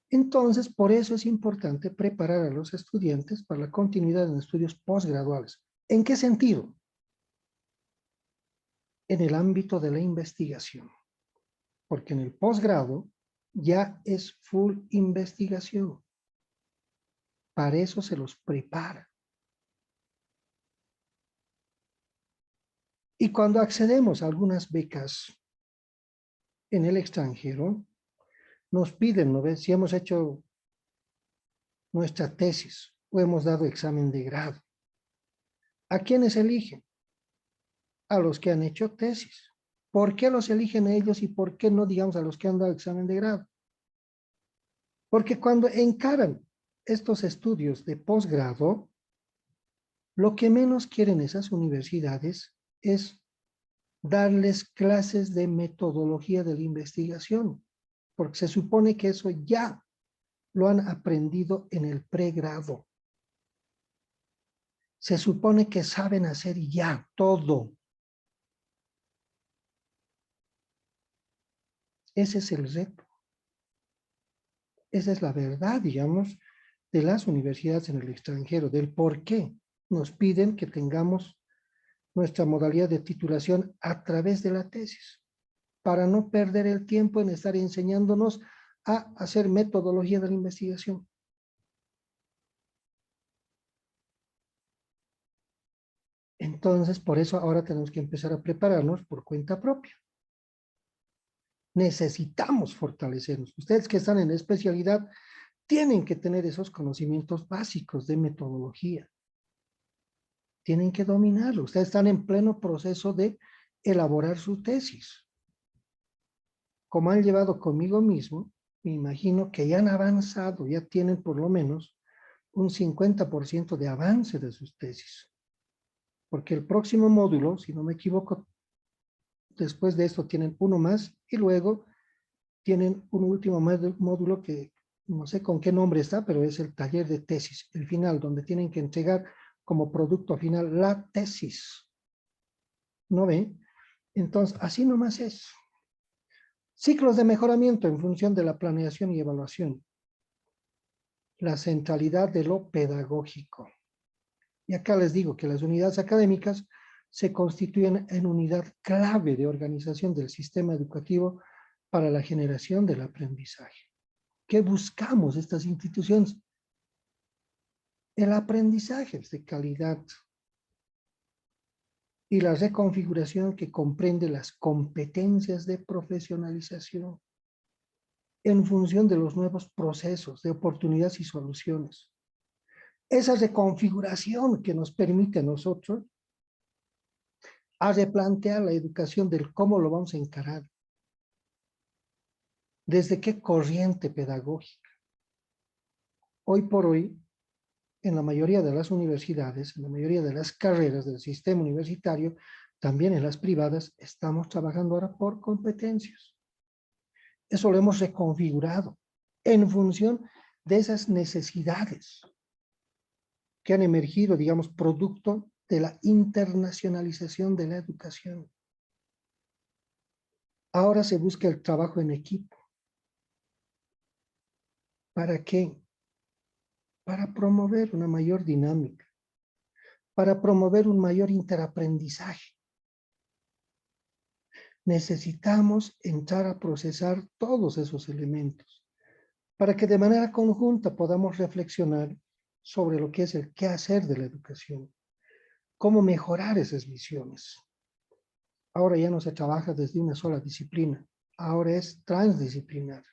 Entonces, por eso es importante preparar a los estudiantes para la continuidad en estudios posgraduales. ¿En qué sentido? En el ámbito de la investigación. Porque en el posgrado ya es full investigación. Para eso se los prepara. Y cuando accedemos a algunas becas en el extranjero, nos piden, ¿no ves? Si hemos hecho nuestra tesis o hemos dado examen de grado. ¿A quiénes eligen? A los que han hecho tesis. ¿Por qué los eligen a ellos y por qué no, digamos, a los que han dado examen de grado? Porque cuando encaran estos estudios de posgrado, lo que menos quieren esas universidades es darles clases de metodología de la investigación, porque se supone que eso ya lo han aprendido en el pregrado. Se supone que saben hacer ya todo. Ese es el reto. Esa es la verdad, digamos, de las universidades en el extranjero, del por qué nos piden que tengamos nuestra modalidad de titulación a través de la tesis, para no perder el tiempo en estar enseñándonos a hacer metodología de la investigación. Entonces, por eso ahora tenemos que empezar a prepararnos por cuenta propia. Necesitamos fortalecernos. Ustedes que están en la especialidad tienen que tener esos conocimientos básicos de metodología. Tienen que dominarlo. Ustedes están en pleno proceso de elaborar su tesis. Como han llevado conmigo mismo, me imagino que ya han avanzado, ya tienen por lo menos un 50% de avance de sus tesis. Porque el próximo módulo, si no me equivoco, después de esto tienen uno más y luego tienen un último módulo que no sé con qué nombre está, pero es el taller de tesis, el final, donde tienen que entregar como producto final la tesis. ¿No ven? Entonces, así nomás es. Ciclos de mejoramiento en función de la planeación y evaluación. La centralidad de lo pedagógico. Y acá les digo que las unidades académicas se constituyen en unidad clave de organización del sistema educativo para la generación del aprendizaje. ¿Qué buscamos estas instituciones? El aprendizaje de calidad y la reconfiguración que comprende las competencias de profesionalización en función de los nuevos procesos de oportunidades y soluciones. Esa reconfiguración que nos permite a nosotros a replantear la educación del cómo lo vamos a encarar, desde qué corriente pedagógica. Hoy por hoy, en la mayoría de las universidades, en la mayoría de las carreras del sistema universitario, también en las privadas, estamos trabajando ahora por competencias. Eso lo hemos reconfigurado en función de esas necesidades que han emergido, digamos, producto de la internacionalización de la educación. Ahora se busca el trabajo en equipo. ¿Para qué? para promover una mayor dinámica, para promover un mayor interaprendizaje. Necesitamos entrar a procesar todos esos elementos para que de manera conjunta podamos reflexionar sobre lo que es el qué hacer de la educación, cómo mejorar esas misiones. Ahora ya no se trabaja desde una sola disciplina, ahora es transdisciplinar,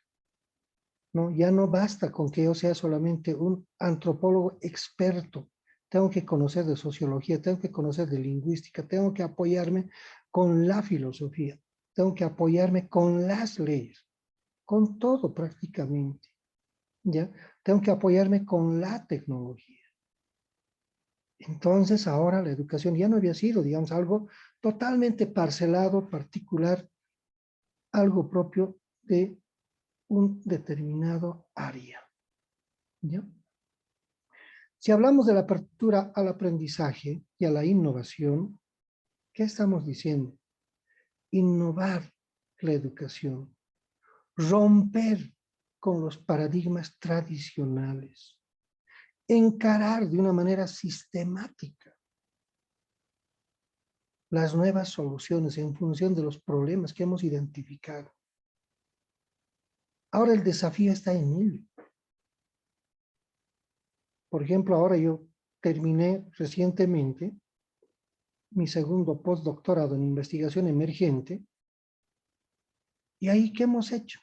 ¿no? Ya no basta con que yo sea solamente un antropólogo experto, tengo que conocer de sociología, tengo que conocer de lingüística, tengo que apoyarme con la filosofía, tengo que apoyarme con las leyes, con todo prácticamente, ¿ya? Tengo que apoyarme con la tecnología. Entonces ahora la educación ya no había sido, digamos, algo totalmente parcelado, particular, algo propio de un determinado área, ¿ya? Si hablamos de la apertura al aprendizaje y a la innovación, ¿qué estamos diciendo? Innovar la educación, romper con los paradigmas tradicionales, encarar de una manera sistemática las nuevas soluciones en función de los problemas que hemos identificado. Ahora el desafío está en ello. Por ejemplo, ahora yo terminé recientemente mi segundo postdoctorado en investigación emergente. ¿Y ahí qué hemos hecho?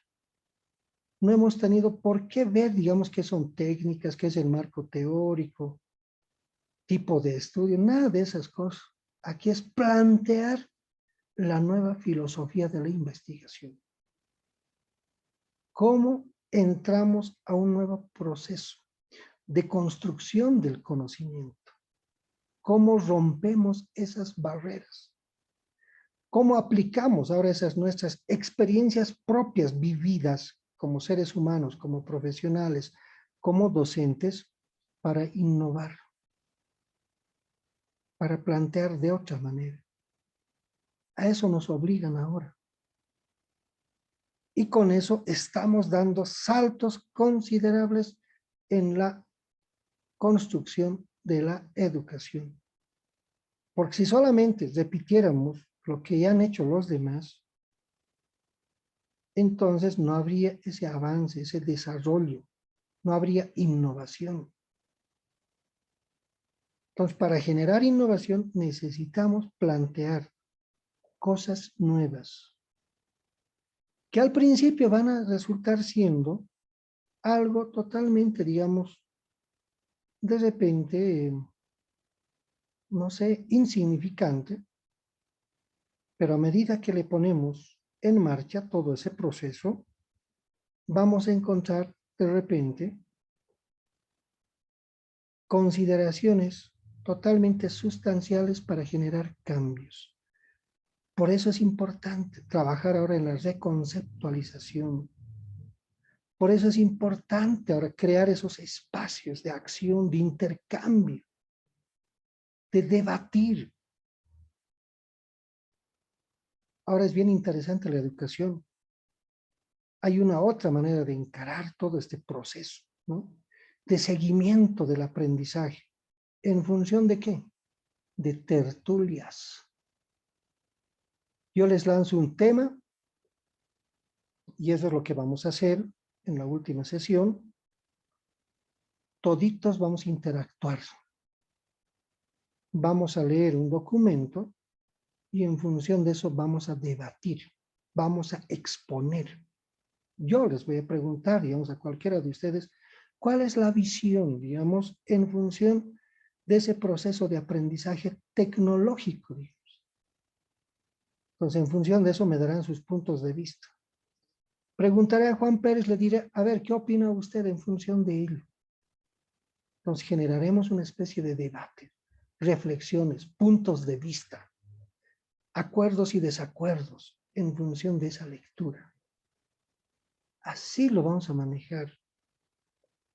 No hemos tenido por qué ver, digamos, qué son técnicas, qué es el marco teórico, tipo de estudio, nada de esas cosas. Aquí es plantear la nueva filosofía de la investigación. ¿Cómo entramos a un nuevo proceso de construcción del conocimiento? ¿Cómo rompemos esas barreras? ¿Cómo aplicamos ahora esas nuestras experiencias propias vividas como seres humanos, como profesionales, como docentes, para innovar, para plantear de otra manera? A eso nos obligan ahora. Y con eso estamos dando saltos considerables en la construcción de la educación. Porque si solamente repitiéramos lo que ya han hecho los demás, entonces no habría ese avance, ese desarrollo, no habría innovación. Entonces, para generar innovación necesitamos plantear cosas nuevas, que al principio van a resultar siendo algo totalmente, digamos, de repente, no sé, insignificante, pero a medida que le ponemos en marcha todo ese proceso, vamos a encontrar de repente consideraciones totalmente sustanciales para generar cambios. Por eso es importante trabajar ahora en la reconceptualización. Por eso es importante ahora crear esos espacios de acción, de intercambio, de debatir. Ahora es bien interesante la educación. Hay una otra manera de encarar todo este proceso, ¿no? De seguimiento del aprendizaje. ¿En función de qué? De tertulias. Yo les lanzo un tema y eso es lo que vamos a hacer en la última sesión. Toditos vamos a interactuar. Vamos a leer un documento y en función de eso vamos a debatir, vamos a exponer. Yo les voy a preguntar, digamos, a cualquiera de ustedes, ¿cuál es la visión, digamos, en función de ese proceso de aprendizaje tecnológico, digamos? Entonces, en función de eso me darán sus puntos de vista. Preguntaré a Juan Pérez, le diré, a ver, ¿qué opina usted en función de ello? Entonces, generaremos una especie de debate, reflexiones, puntos de vista, acuerdos y desacuerdos en función de esa lectura. Así lo vamos a manejar,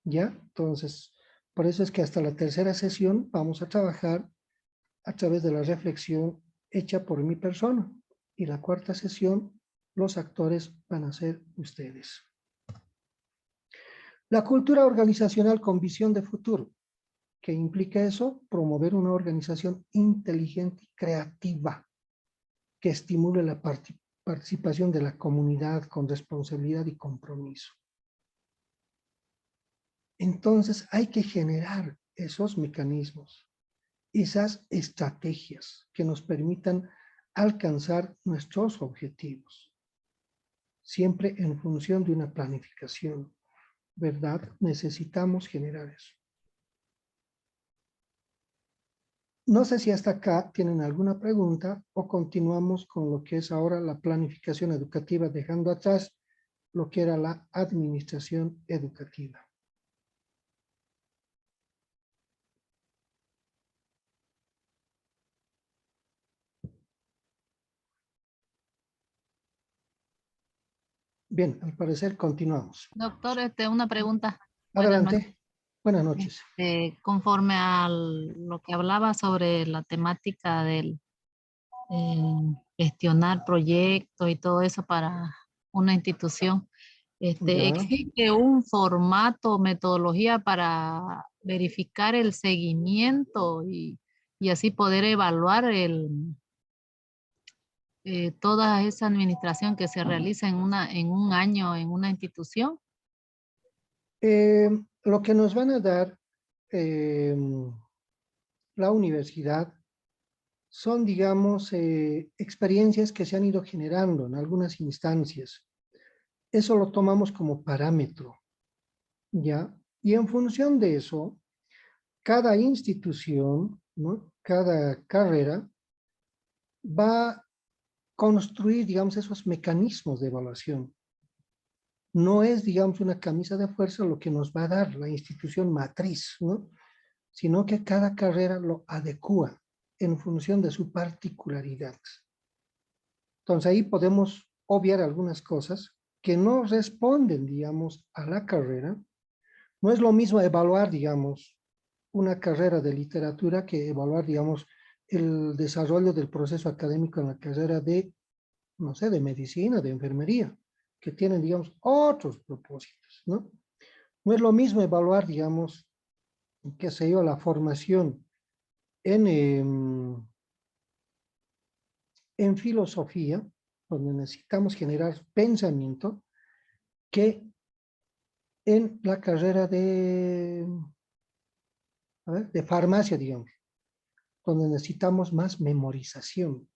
¿ya? Entonces, por eso es que hasta la tercera sesión vamos a trabajar a través de la reflexión hecha por mi persona. Y la cuarta sesión, los actores van a ser ustedes. La cultura organizacional con visión de futuro. ¿Qué implica eso? Promover una organización inteligente y creativa que estimule la participación de la comunidad con responsabilidad y compromiso. Entonces hay que generar esos mecanismos, esas estrategias que nos permitan alcanzar nuestros objetivos, siempre en función de una planificación, ¿verdad? Necesitamos generar eso. No sé si hasta acá tienen alguna pregunta o continuamos con lo que es ahora la planificación educativa, dejando atrás lo que era la administración educativa. Bien, al parecer continuamos. Doctor, una pregunta. Buenas noches. Adelante. Buenas noches. Conforme a lo que hablaba sobre la temática del gestionar proyectos y todo eso para una institución, Ya. ¿existe un formato o metodología para verificar el seguimiento y así poder evaluar toda esa administración que se realiza en un año en una institución? Lo que nos van a dar la universidad son, digamos, experiencias que se han ido generando en algunas instancias. Eso lo tomamos como parámetro, ¿ya? Y en función de eso, cada institución, ¿no? Cada carrera va a construir, digamos, esos mecanismos de evaluación. No es, digamos, una camisa de fuerza lo que nos va a dar la institución matriz, ¿no? Sino que cada carrera lo adecua en función de su particularidad. Entonces ahí podemos obviar algunas cosas que no responden, digamos, a la carrera. No es lo mismo evaluar, digamos, una carrera de literatura que evaluar, digamos, el desarrollo del proceso académico en la carrera de, no sé, de medicina, de enfermería, que tienen, digamos, otros propósitos, ¿no? No es lo mismo evaluar, digamos, qué sé yo, la formación en filosofía, donde necesitamos generar pensamiento, que en la carrera de farmacia, digamos, donde necesitamos más memorización,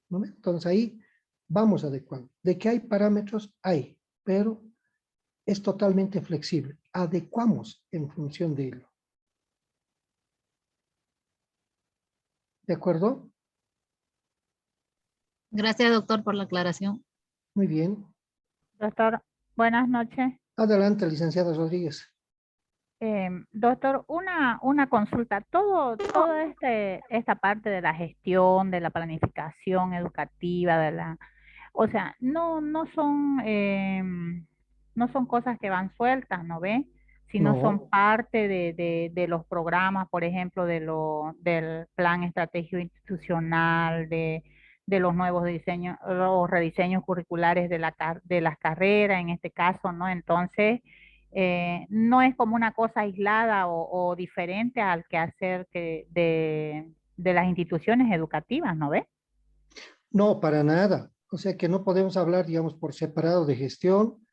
¿no? Entonces ahí vamos adecuando. De que hay parámetros, hay, pero es totalmente flexible. Adecuamos en función de ello. ¿De acuerdo? Gracias, doctor, por la aclaración. Muy bien. Doctor, buenas noches. Adelante, licenciada Rodríguez. Doctor, una consulta. Todo esta parte de la gestión, de la planificación educativa, o sea, no son cosas que van sueltas, ¿no ve? Sino son No, parte de los programas, por ejemplo, del plan estratégico institucional, de los nuevos diseños o rediseños curriculares de las carreras, en este caso, ¿no? Entonces, no es como una cosa aislada o diferente al quehacer de las instituciones educativas, ¿no ve? no, para nada. O sea que no podemos hablar, digamos, por separado de gestión,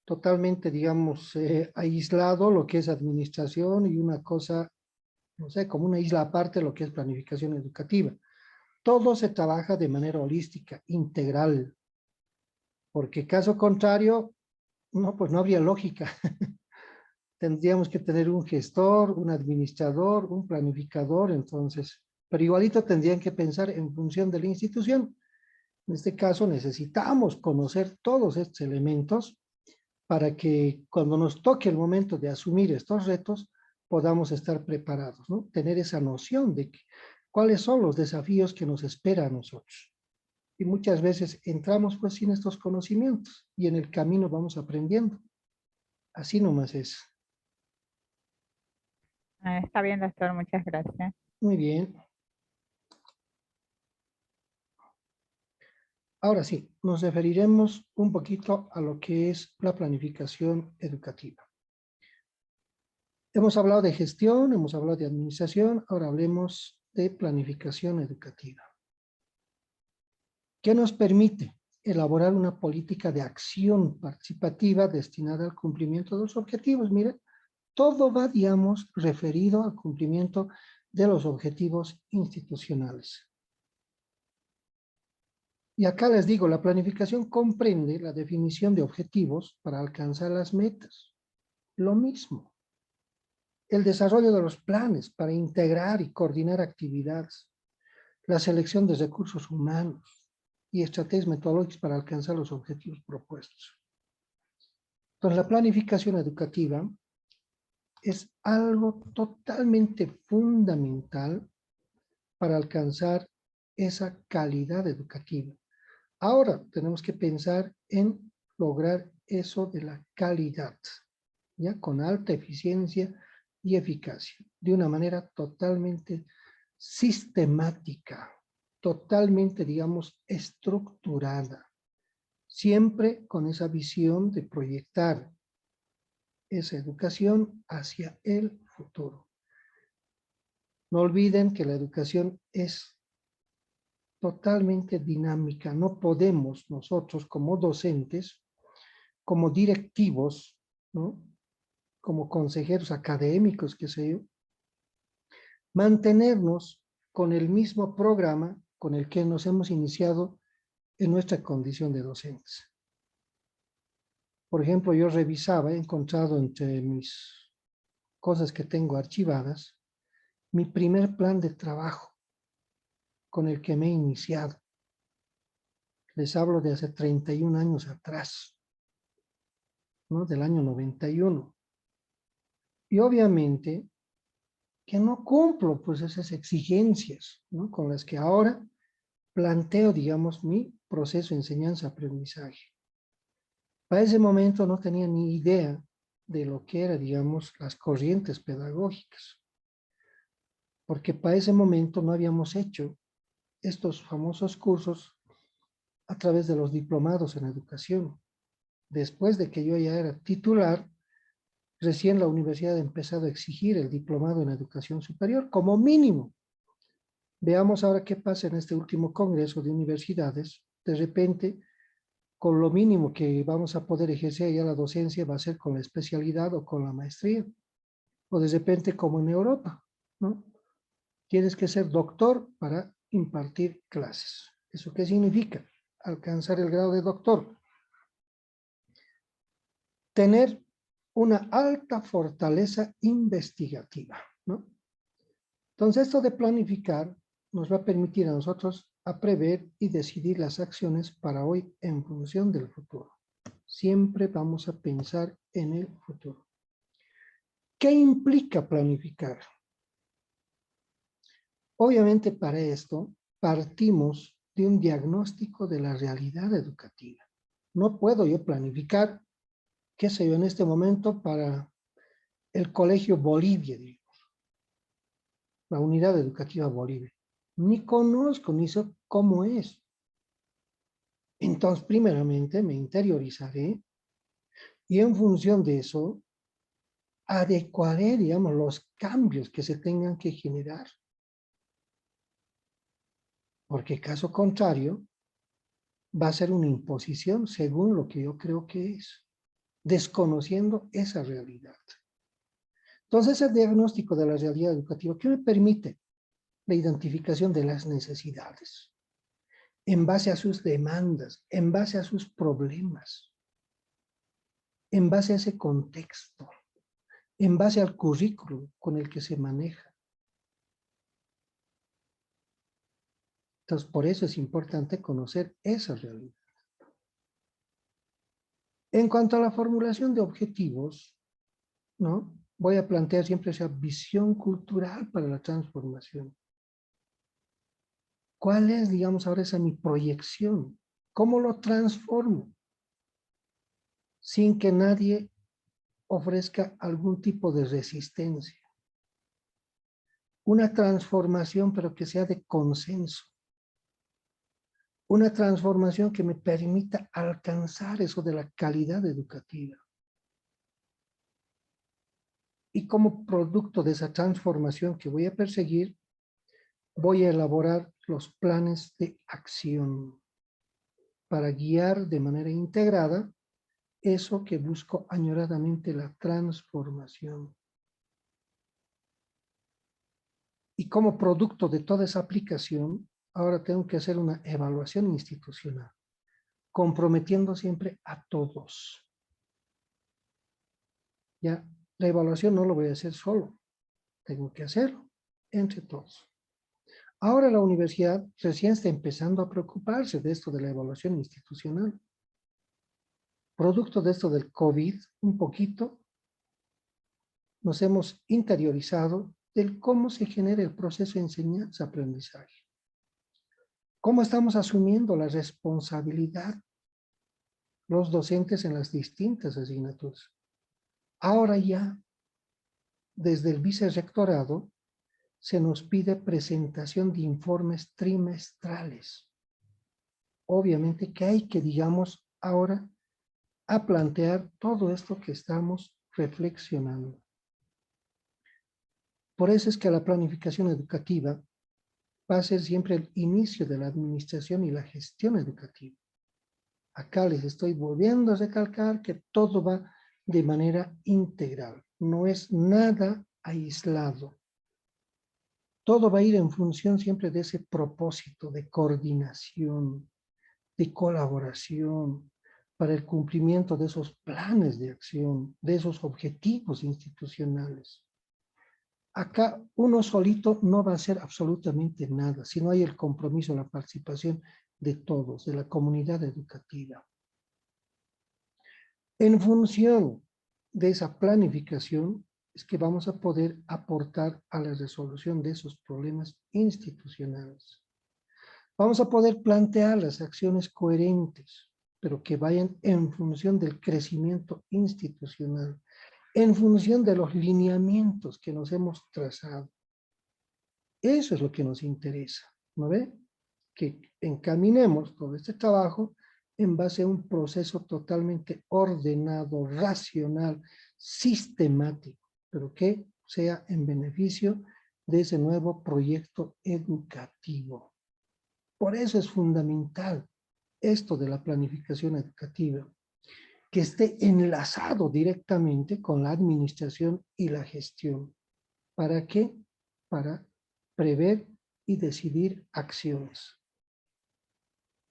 totalmente, digamos, aislado lo que es administración y una cosa, no sé, como una isla aparte lo que es planificación educativa. Todo se trabaja de manera holística, integral, porque caso contrario, no, pues no habría lógica. Tendríamos que tener un gestor, un administrador, un planificador, entonces, pero igualito tendrían que pensar en función de la institución. En este caso necesitamos conocer todos estos elementos para que cuando nos toque el momento de asumir estos retos, podamos estar preparados, ¿no? Tener esa noción de cuáles son los desafíos que nos esperan a nosotros. Y muchas veces entramos pues sin estos conocimientos y en el camino vamos aprendiendo. Así nomás es. Está bien, doctor, muchas gracias. Muy bien. Ahora sí, nos referiremos un poquito a lo que es la planificación educativa. Hemos hablado de gestión, hemos hablado de administración, ahora hablemos de planificación educativa. ¿Qué nos permite elaborar una política de acción participativa destinada al cumplimiento de los objetivos? Miren, todo va, digamos, referido al cumplimiento de los objetivos institucionales. Y acá les digo, la planificación comprende la definición de objetivos para alcanzar las metas. Lo mismo. El desarrollo de los planes para integrar y coordinar actividades. La selección de recursos humanos y estrategias metodológicas para alcanzar los objetivos propuestos. Entonces, la planificación educativa es algo totalmente fundamental para alcanzar esa calidad educativa. Ahora tenemos que pensar en lograr eso de la calidad, ¿ya? Con alta eficiencia y eficacia, de una manera totalmente sistemática, totalmente, digamos, estructurada, siempre con esa visión de proyectar esa educación hacia el futuro. No olviden que la educación es totalmente dinámica. No podemos nosotros como docentes, como directivos, ¿no? Como consejeros académicos, qué sé yo, mantenernos con el mismo programa con el que nos hemos iniciado en nuestra condición de docentes. Por ejemplo, yo revisaba, he encontrado entre mis cosas que tengo archivadas, mi primer plan de trabajo con el que me he iniciado. Les hablo de hace 31 años atrás, ¿no? Del año 91. Y obviamente que no cumplo pues esas exigencias, ¿no? Con las que ahora planteo, digamos, mi proceso de enseñanza-aprendizaje. Para ese momento no tenía ni idea de lo que eran, digamos, las corrientes pedagógicas, porque para ese momento no habíamos hecho estos famosos cursos a través de los diplomados en educación. Después de que yo ya era titular, recién la universidad ha empezado a exigir el diplomado en educación superior como mínimo. Veamos ahora qué pasa en este último congreso de universidades. De repente, con lo mínimo que vamos a poder ejercer ya la docencia va a ser con la especialidad o con la maestría. O de repente como en Europa, ¿no? Tienes que ser doctor para impartir clases. ¿Eso qué significa? Alcanzar el grado de doctor. Tener una alta fortaleza investigativa, ¿no? Entonces, esto de planificar nos va a permitir a nosotros a prever y decidir las acciones para hoy en función del futuro. Siempre vamos a pensar en el futuro. ¿Qué implica planificar? Obviamente para esto partimos de un diagnóstico de la realidad educativa. No puedo yo planificar, qué sé yo, en este momento para el Colegio Bolivia, digamos, la Unidad Educativa Bolivia. Ni conozco, ni sé cómo es. Entonces, primeramente, me interiorizaré y en función de eso, adecuaré, digamos, los cambios que se tengan que generar. Porque caso contrario, va a ser una imposición según lo que yo creo que es, desconociendo esa realidad. Entonces, el diagnóstico de la realidad educativa, ¿qué me permite? La identificación de las necesidades, en base a sus demandas, en base a sus problemas, en base a ese contexto, en base al currículo con el que se maneja. Entonces, por eso es importante conocer esa realidad. En cuanto a la formulación de objetivos, ¿no? Voy a plantear siempre esa visión cultural para la transformación. ¿Cuál es, digamos, ahora esa mi proyección? ¿Cómo lo transformo? Sin que nadie ofrezca algún tipo de resistencia. Una transformación, pero que sea de consenso. Una transformación que me permita alcanzar eso de la calidad educativa. Y como producto de esa transformación que voy a perseguir, voy a elaborar los planes de acción para guiar de manera integrada eso que busco añoradamente, la transformación. Y como producto de toda esa aplicación, ahora tengo que hacer una evaluación institucional, comprometiendo siempre a todos. Ya, la evaluación no lo voy a hacer solo, tengo que hacerlo entre todos. Ahora la universidad recién está empezando a preocuparse de esto de la evaluación institucional. Producto de esto del COVID, un poquito, nos hemos interiorizado del cómo se genera el proceso de enseñanza-aprendizaje. Cómo estamos asumiendo la responsabilidad los docentes en las distintas asignaturas. Ahora ya, desde el vicerrectorado, se nos pide presentación de informes trimestrales. Obviamente que hay que, digamos, ahora a plantear todo esto que estamos reflexionando. Por eso es que la planificación educativa va a ser siempre el inicio de la administración y la gestión educativa. Acá les estoy volviendo a recalcar que todo va de manera integral, no es nada aislado. Todo va a ir en función siempre de ese propósito de coordinación, de colaboración, para el cumplimiento de esos planes de acción, de esos objetivos institucionales. Acá uno solito no va a hacer absolutamente nada, si no hay el compromiso, la participación de todos, de la comunidad educativa. En función de esa planificación es que vamos a poder aportar a la resolución de esos problemas institucionales. Vamos a poder plantear las acciones coherentes, pero que vayan en función del crecimiento institucional, en función de los lineamientos que nos hemos trazado. Eso es lo que nos interesa, ¿no ve? Que encaminemos todo este trabajo en base a un proceso totalmente ordenado, racional, sistemático, pero que sea en beneficio de ese nuevo proyecto educativo. Por eso es fundamental esto de la planificación educativa, que esté enlazado directamente con la administración y la gestión. ¿Para qué? Para prever y decidir acciones.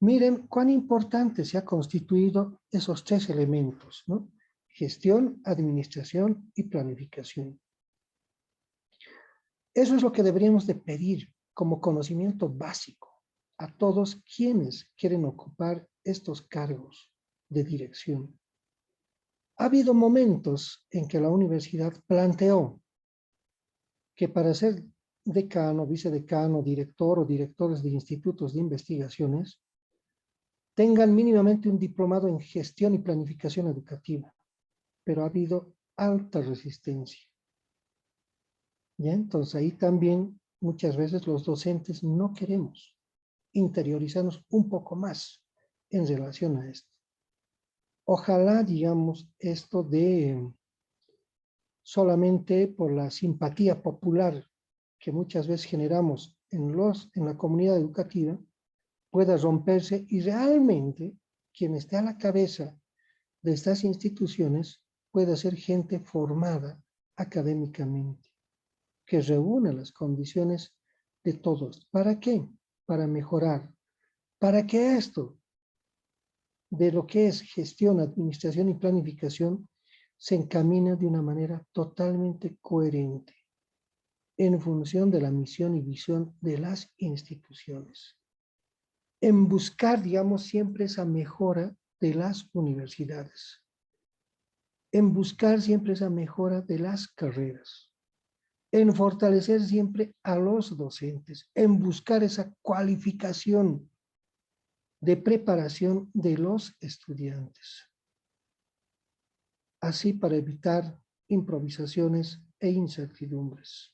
Miren cuán importante se ha constituido esos tres elementos, ¿no? Gestión, administración y planificación. Eso es lo que deberíamos de pedir como conocimiento básico a todos quienes quieren ocupar estos cargos de dirección. Ha habido momentos en que la universidad planteó que para ser decano, vicedecano, director o directores de institutos de investigaciones tengan mínimamente un diplomado en gestión y planificación educativa, pero ha habido alta resistencia. ¿Ya? Entonces ahí también muchas veces los docentes no queremos interiorizarnos un poco más en relación a esto. Ojalá, digamos, esto de solamente por la simpatía popular que muchas veces generamos en la comunidad educativa, pueda romperse y realmente quien esté a la cabeza de estas instituciones pueda ser gente formada académicamente, que reúna las condiciones de todos. ¿Para qué? Para mejorar. Para que esto de lo que es gestión, administración y planificación se encamine de una manera totalmente coherente en función de la misión y visión de las instituciones. En buscar, digamos, siempre esa mejora de las universidades. En buscar siempre esa mejora de las carreras. En fortalecer siempre a los docentes. En buscar esa cualificación de preparación de los estudiantes. Así para evitar improvisaciones e incertidumbres.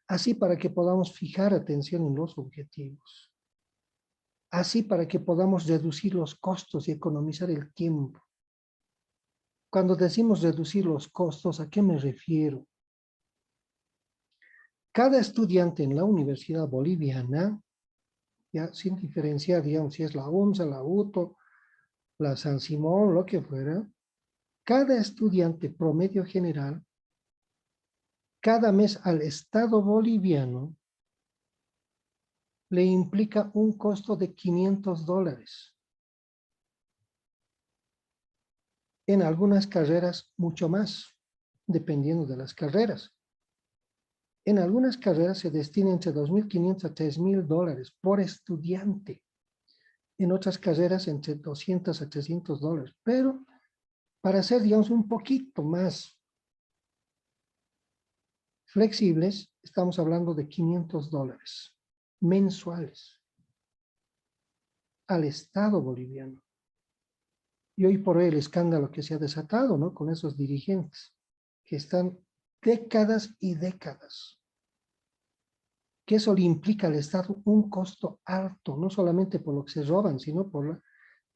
Así para que podamos fijar atención en los objetivos. Así para que podamos reducir los costos y economizar el tiempo. Cuando decimos reducir los costos, ¿a qué me refiero? Cada estudiante en la Universidad Boliviana, ya sin diferenciar, digamos, si es la UNSA, la UTO, la San Simón, lo que fuera, cada estudiante promedio general, cada mes al Estado boliviano, le implica un costo de $500. En algunas carreras mucho más, dependiendo de las carreras. En algunas carreras se destina entre $2.500 a $3.000 por estudiante. En otras carreras entre $200 a $300. Pero para ser, digamos, un poquito más flexibles, estamos hablando de $500 mensuales al Estado boliviano. Y hoy por hoy el escándalo que se ha desatado, ¿no? Con esos dirigentes que están décadas y décadas. Que eso le implica al Estado un costo alto, no solamente por lo que se roban, sino por la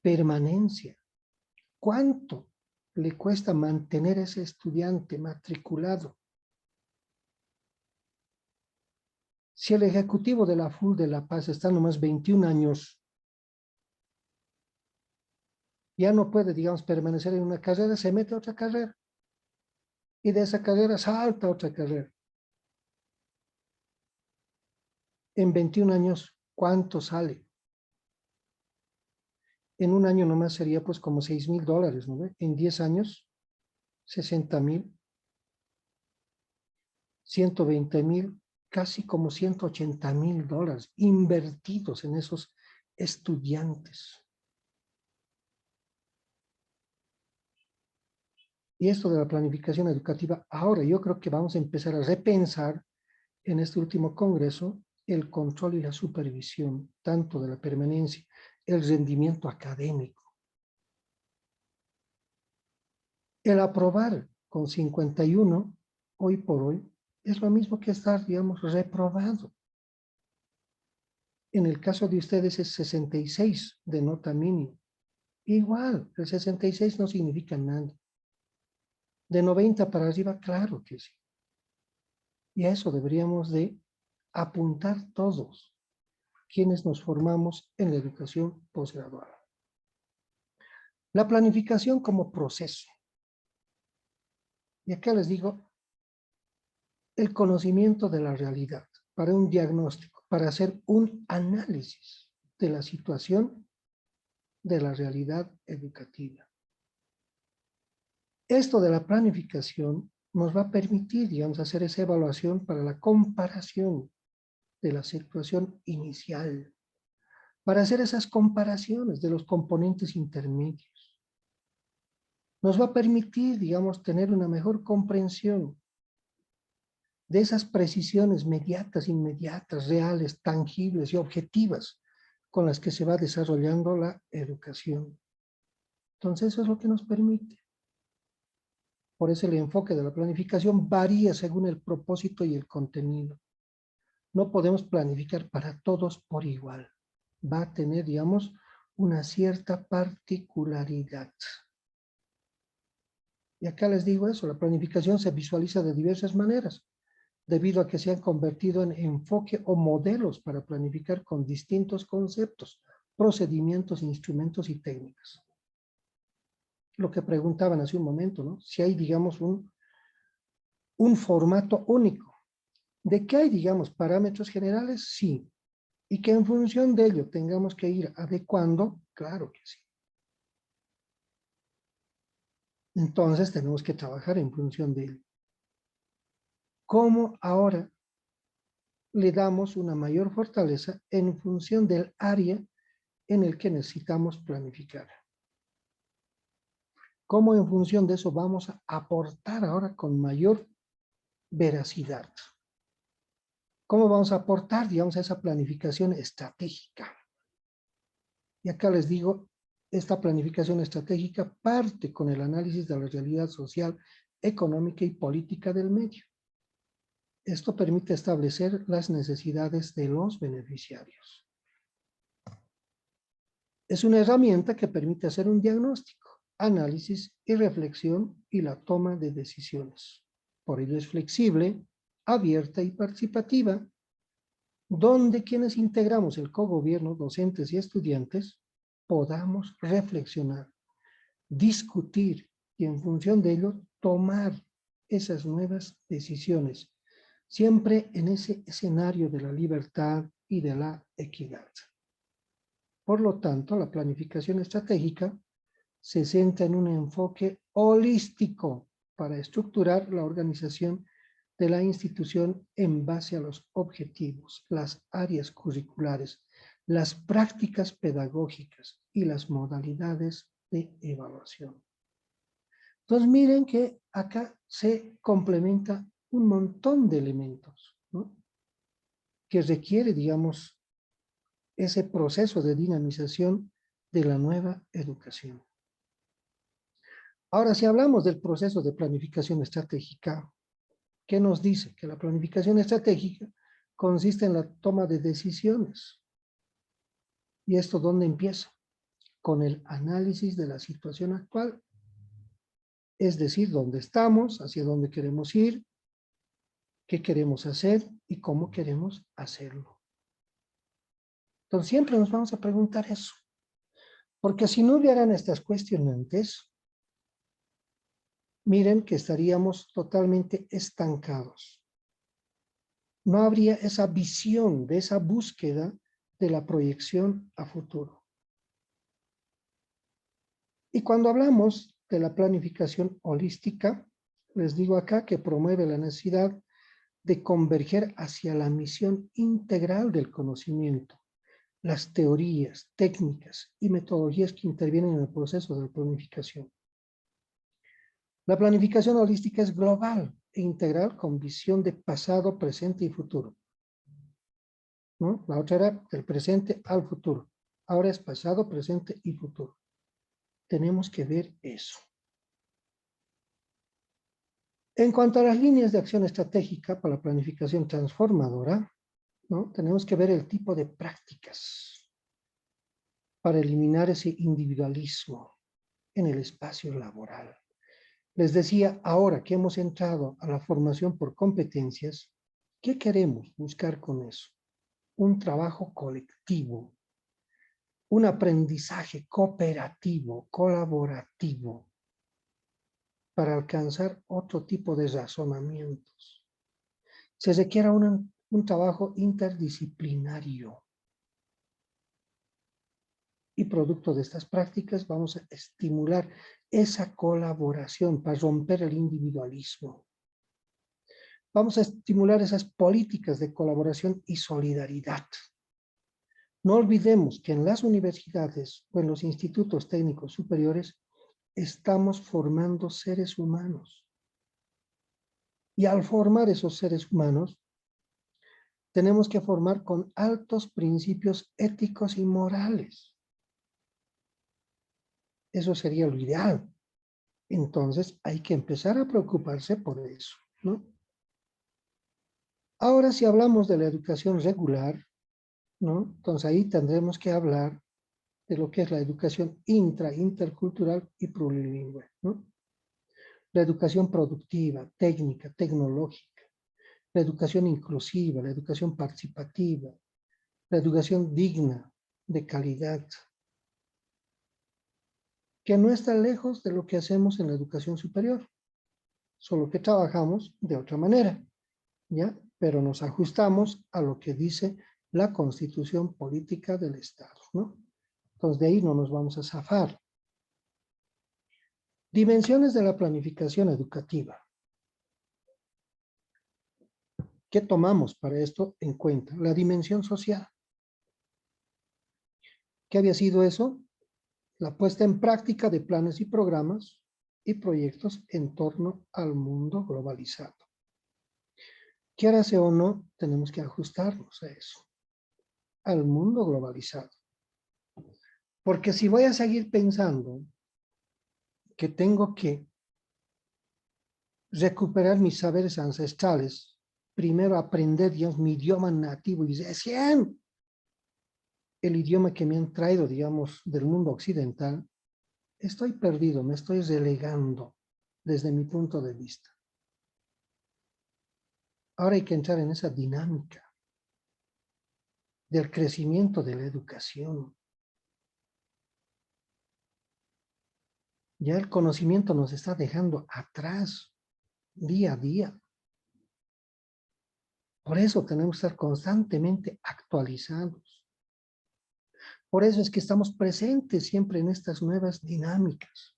permanencia. ¿Cuánto le cuesta mantener a ese estudiante matriculado? Si el ejecutivo de la FUL de La Paz está nomás 21 años, ya no puede, digamos, permanecer en una carrera, se mete a otra carrera. Y de esa carrera salta a otra carrera. En 21 años, ¿cuánto sale? En un año nomás sería pues como $6.000, ¿no ve? En 10 años, 60.000, 120.000, casi como $180.000 invertidos en esos estudiantes. Y esto de la planificación educativa, ahora yo creo que vamos a empezar a repensar en este último congreso el control y la supervisión, tanto de la permanencia, el rendimiento académico. El aprobar con 51, hoy por hoy, es lo mismo que estar, digamos, reprobado. En el caso de ustedes es 66 de nota mínima. Igual, el 66 no significa nada. De 90 para arriba, claro que sí. Y a eso deberíamos de apuntar todos, quienes nos formamos en la educación posgraduada. La planificación como proceso. Y acá les digo, el conocimiento de la realidad para un diagnóstico, para hacer un análisis de la situación de la realidad educativa. Esto de la planificación nos va a permitir, digamos, hacer esa evaluación para la comparación de la situación inicial, para hacer esas comparaciones de los componentes intermedios. Nos va a permitir, digamos, tener una mejor comprensión de esas precisiones mediatas, inmediatas, reales, tangibles y objetivas con las que se va desarrollando la educación. Entonces, eso es lo que nos permite. Por eso el enfoque de la planificación varía según el propósito y el contenido. No podemos planificar para todos por igual. Va a tener, digamos, una cierta particularidad. Y acá les digo eso, la planificación se visualiza de diversas maneras, debido a que se han convertido en enfoque o modelos para planificar con distintos conceptos, procedimientos, instrumentos y técnicas. Lo que preguntaban hace un momento, ¿no? Si hay, digamos, un formato único. ¿De qué hay, digamos, parámetros generales? Sí. Y que en función de ello tengamos que ir adecuando, claro que sí. Entonces tenemos que trabajar en función de ello. ¿Cómo ahora le damos una mayor fortaleza en función del área en el que necesitamos planificar? ¿Cómo en función de eso vamos a aportar ahora con mayor veracidad? ¿Cómo vamos a aportar, digamos, a esa planificación estratégica? Y acá les digo, esta planificación estratégica parte con el análisis de la realidad social, económica y política del medio. Esto permite establecer las necesidades de los beneficiarios. Es una herramienta que permite hacer un diagnóstico, análisis y reflexión y la toma de decisiones. Por ello es flexible, abierta y participativa, donde quienes integramos el cogobierno, docentes y estudiantes, podamos reflexionar, discutir y en función de ello tomar esas nuevas decisiones, siempre en ese escenario de la libertad y de la equidad. Por lo tanto, la planificación estratégica se centra en un enfoque holístico para estructurar la organización de la institución en base a los objetivos, las áreas curriculares, las prácticas pedagógicas y las modalidades de evaluación. Entonces miren que acá se complementa un montón de elementos, ¿no?, que requiere, digamos, ese proceso de dinamización de la nueva educación. Ahora, si hablamos del proceso de planificación estratégica, ¿qué nos dice? Que la planificación estratégica consiste en la toma de decisiones. ¿Y esto dónde empieza? Con el análisis de la situación actual. Es decir, dónde estamos, hacia dónde queremos ir, qué queremos hacer y cómo queremos hacerlo. Entonces siempre nos vamos a preguntar eso. Porque si no hubieran estas cuestionantes, miren que estaríamos totalmente estancados. No habría esa visión de esa búsqueda de la proyección a futuro. Y cuando hablamos de la planificación holística, les digo acá que promueve la necesidad de converger hacia la misión integral del conocimiento, las teorías, técnicas y metodologías que intervienen en el proceso de la planificación. La planificación holística es global e integral con visión de pasado, presente y futuro, ¿no? La otra era del presente al futuro. Ahora es pasado, presente y futuro. Tenemos que ver eso. En cuanto a las líneas de acción estratégica para la planificación transformadora, ¿no?, tenemos que ver el tipo de prácticas para eliminar ese individualismo en el espacio laboral. Les decía, ahora que hemos entrado a la formación por competencias, ¿qué queremos buscar con eso? Un trabajo colectivo, un aprendizaje cooperativo, colaborativo, para alcanzar otro tipo de razonamientos. Se requiere un trabajo interdisciplinario. Y producto de estas prácticas vamos a estimular esa colaboración para romper el individualismo. Vamos a estimular esas políticas de colaboración y solidaridad. No olvidemos que en las universidades o en los institutos técnicos superiores estamos formando seres humanos. Y al formar esos seres humanos, tenemos que formar con altos principios éticos y morales. Eso sería lo ideal. Entonces hay que empezar a preocuparse por eso, ¿no? Ahora, si hablamos de la educación regular, ¿no?, entonces ahí tendremos que hablar de lo que es la educación intercultural y plurilingüe, ¿no? La educación productiva, técnica, tecnológica, la educación inclusiva, la educación participativa, la educación digna, de calidad, que no está lejos de lo que hacemos en la educación superior, solo que trabajamos de otra manera, ¿ya? Pero nos ajustamos a lo que dice la Constitución Política del Estado, ¿no? Entonces, de ahí no nos vamos a zafar. Dimensiones de la planificación educativa. ¿Qué tomamos para esto en cuenta? La dimensión social. ¿Qué había sido eso? La puesta en práctica de planes y programas y proyectos en torno al mundo globalizado. Quieras o no, tenemos que ajustarnos a eso, al mundo globalizado. Porque si voy a seguir pensando que tengo que recuperar mis saberes ancestrales, primero aprender, digamos, mi idioma nativo y recién el idioma que me han traído, digamos, del mundo occidental, estoy perdido, me estoy relegando desde mi punto de vista. Ahora hay que entrar en esa dinámica del crecimiento de la educación. Ya el conocimiento nos está dejando atrás día a día. Por eso tenemos que estar constantemente actualizados. Por eso es que estamos presentes siempre en estas nuevas dinámicas,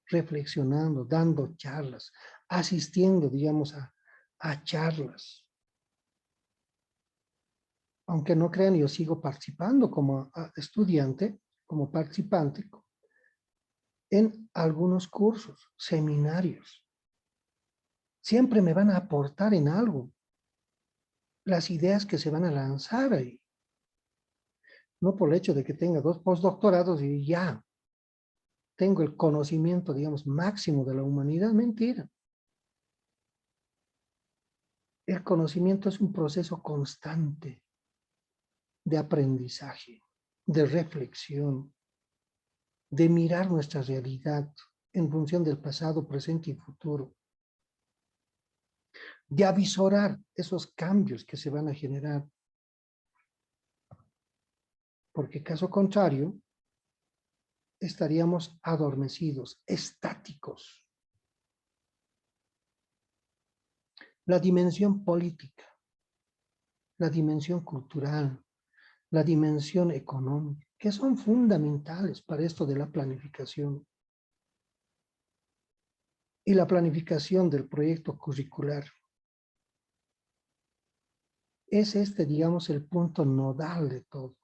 reflexionando, dando charlas, asistiendo, digamos, a charlas. Aunque no crean, yo sigo participando como estudiante, como participante, en algunos cursos, seminarios. Siempre me van a aportar en algo las ideas que se van a lanzar ahí. No por el hecho de que tenga 2 postdoctorados y ya tengo el conocimiento, digamos, máximo de la humanidad. Mentira. El conocimiento es un proceso constante de aprendizaje, de reflexión, de mirar nuestra realidad en función del pasado, presente y futuro, de avisorar esos cambios que se van a generar. Porque caso contrario, estaríamos adormecidos, estáticos. La dimensión política, la dimensión cultural, la dimensión económica, que son fundamentales para esto de la planificación. Y la planificación del proyecto curricular. Es digamos, el punto nodal de todo.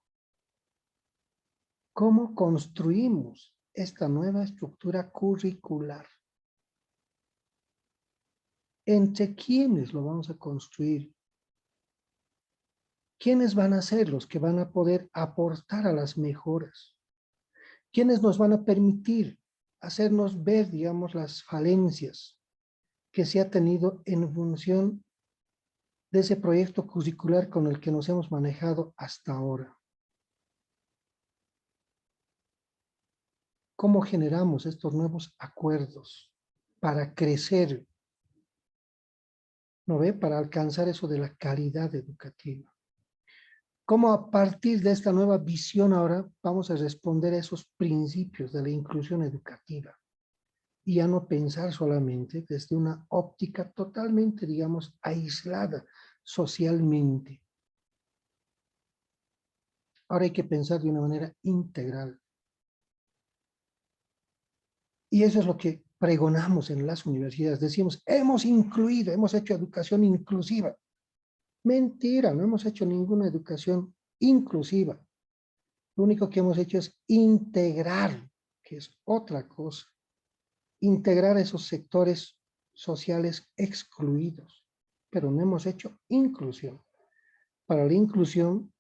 ¿Cómo construimos esta nueva estructura curricular? ¿Entre quiénes lo vamos a construir? ¿Quiénes van a ser los que van a poder aportar a las mejoras? ¿Quiénes nos van a permitir hacernos ver, digamos, las falencias que se ha tenido en función de ese proyecto curricular con el que nos hemos manejado hasta ahora? ¿Cómo generamos estos nuevos acuerdos para crecer, ¿no ve? Para alcanzar eso de la calidad educativa. ¿Cómo a partir de esta nueva visión ahora vamos a responder a esos principios de la inclusión educativa? Y ya no pensar solamente desde una óptica totalmente, digamos, aislada socialmente. Ahora hay que pensar de una manera integral. Y eso es lo que pregonamos en las universidades. Decimos, hemos incluido, hemos hecho educación inclusiva. Mentira, no hemos hecho ninguna educación inclusiva. Lo único que hemos hecho es integrar, que es otra cosa. Integrar esos sectores sociales excluidos. Pero no hemos hecho inclusión. Para la inclusión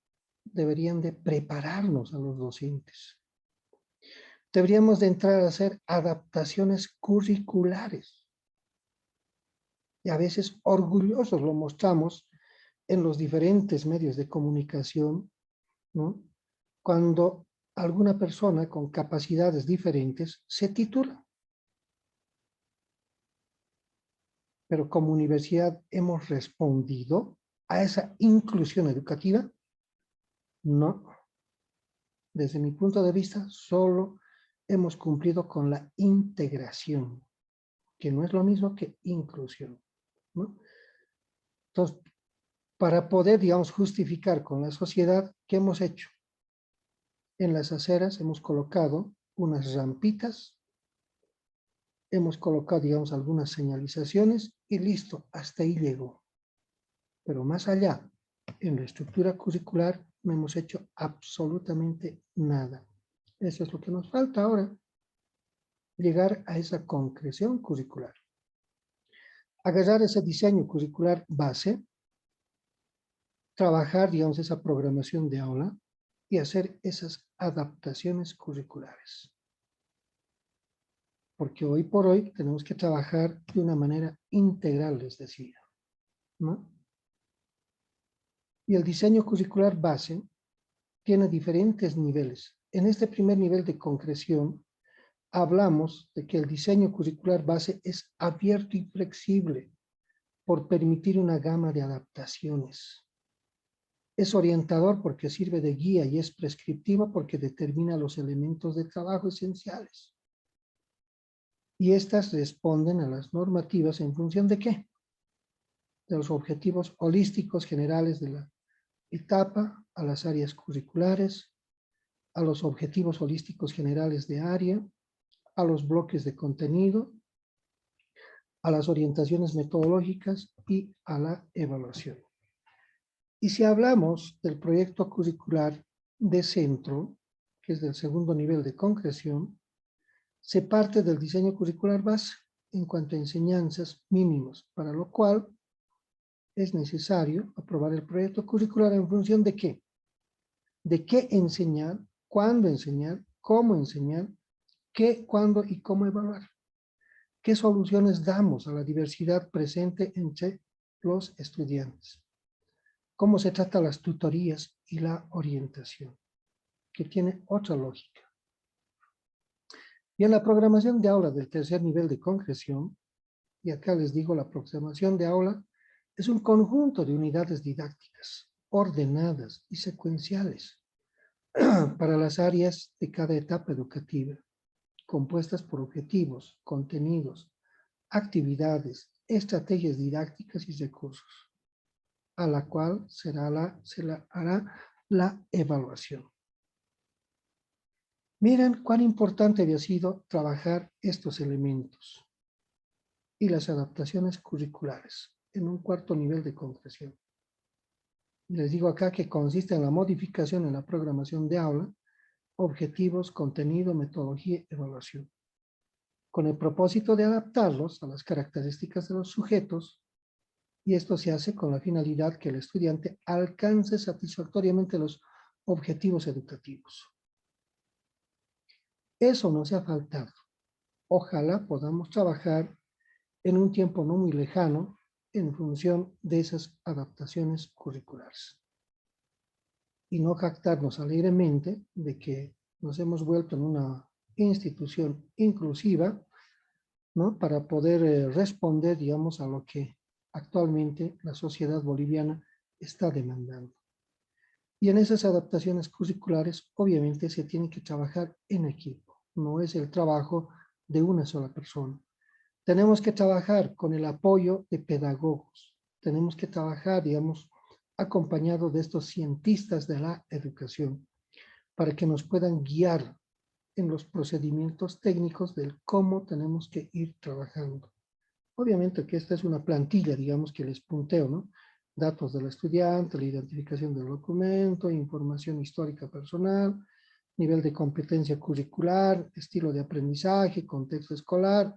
deberían de prepararnos a los docentes. Deberíamos de entrar a hacer adaptaciones curriculares. Y a veces orgullosos lo mostramos en los diferentes medios de comunicación, ¿no? Cuando alguna persona con capacidades diferentes se titula. Pero como universidad hemos respondido a esa inclusión educativa. No. Desde mi punto de vista, solo hemos cumplido con la integración, que no es lo mismo que inclusión, ¿no? Entonces, para poder, digamos, justificar con la sociedad, ¿qué hemos hecho? En las aceras hemos colocado unas rampitas, hemos colocado, digamos, algunas señalizaciones y listo, hasta ahí llegó. Pero más allá, en la estructura curricular, no hemos hecho absolutamente nada. Eso es lo que nos falta ahora, llegar a esa concreción curricular. Agarrar ese diseño curricular base, trabajar, digamos, esa programación de aula y hacer esas adaptaciones curriculares. Porque hoy por hoy tenemos que trabajar de una manera integral, les decía, ¿no? Y el diseño curricular base tiene diferentes niveles. En este primer nivel de concreción, hablamos de que el diseño curricular base es abierto y flexible por permitir una gama de adaptaciones. Es orientador porque sirve de guía y es prescriptivo porque determina los elementos de trabajo esenciales. Y estas responden a las normativas en función de ¿qué? De los objetivos holísticos generales de la etapa, a las áreas curriculares, a los objetivos holísticos generales de área, a los bloques de contenido, a las orientaciones metodológicas y a la evaluación. Y si hablamos del proyecto curricular de centro, que es del segundo nivel de concreción, se parte del diseño curricular base en cuanto a enseñanzas mínimas, para lo cual es necesario aprobar el proyecto curricular en función de qué. De qué enseñar, cuándo enseñar, cómo enseñar, qué, cuándo y cómo evaluar. ¿Qué soluciones damos a la diversidad presente entre los estudiantes? ¿Cómo se trata las tutorías y la orientación? Que tiene otra lógica. Y en la programación de aula del tercer nivel de concreción, y acá les digo, la programación de aula es un conjunto de unidades didácticas ordenadas y secuenciales para las áreas de cada etapa educativa, compuestas por objetivos, contenidos, actividades, estrategias didácticas y recursos, a la cual se la hará la evaluación. Miren cuán importante había sido trabajar estos elementos y las adaptaciones curriculares en un cuarto nivel de concreción. Les digo acá que consiste en la modificación en la programación de aula, objetivos, contenido, metodología, evaluación, con el propósito de adaptarlos a las características de los sujetos, y esto se hace con la finalidad que el estudiante alcance satisfactoriamente los objetivos educativos. Eso nos ha faltado. Ojalá podamos trabajar en un tiempo no muy lejano en función de esas adaptaciones curriculares. Y no jactarnos alegremente de que nos hemos vuelto en una institución inclusiva, ¿no? Para poder responder, digamos, a lo que actualmente la sociedad boliviana está demandando. Y en esas adaptaciones curriculares, obviamente, se tiene que trabajar en equipo. No es el trabajo de una sola persona. Tenemos que trabajar con el apoyo de pedagogos. Tenemos que trabajar, digamos, acompañado de estos cientistas de la educación para que nos puedan guiar en los procedimientos técnicos del cómo tenemos que ir trabajando. Obviamente que esta es una plantilla, digamos, que les punteo, ¿no? Datos del estudiante, la identificación del documento, información histórica personal, nivel de competencia curricular, estilo de aprendizaje, contexto escolar,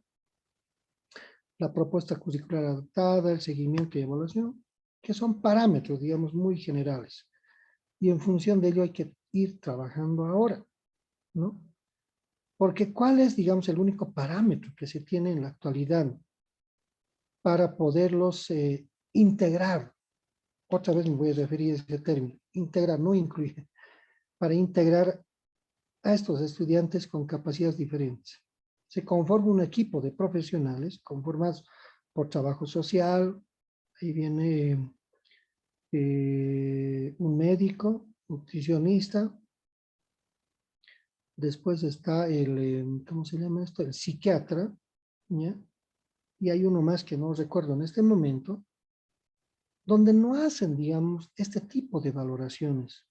la propuesta curricular adaptada, el seguimiento y evaluación, que son parámetros, digamos, muy generales. Y en función de ello hay que ir trabajando ahora, ¿no? Porque ¿cuál es, digamos, el único parámetro que se tiene en la actualidad para poderlos integrar? Otra vez me voy a referir a ese término, integrar, no incluir, para integrar a estos estudiantes con capacidades diferentes. Se conforma un equipo de profesionales conformados por trabajo social, ahí viene un médico, nutricionista, después está el, ¿cómo se llama esto? El psiquiatra, ¿ya? Y hay uno más que no recuerdo en este momento, donde no hacen, digamos, este tipo de valoraciones,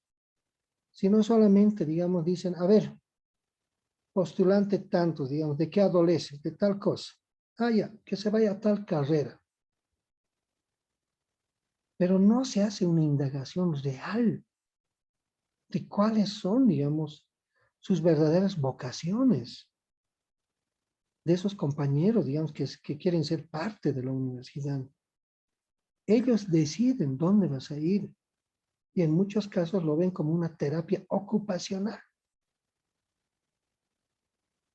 sino solamente, digamos, dicen, a ver, postulante tantos, digamos, ¿de qué adolece? De tal cosa. Ah, ya, que se vaya a tal carrera. Pero no se hace una indagación real de cuáles son, digamos, sus verdaderas vocaciones de esos compañeros, digamos, que quieren ser parte de la universidad. Ellos deciden dónde vas a ir y en muchos casos lo ven como una terapia ocupacional,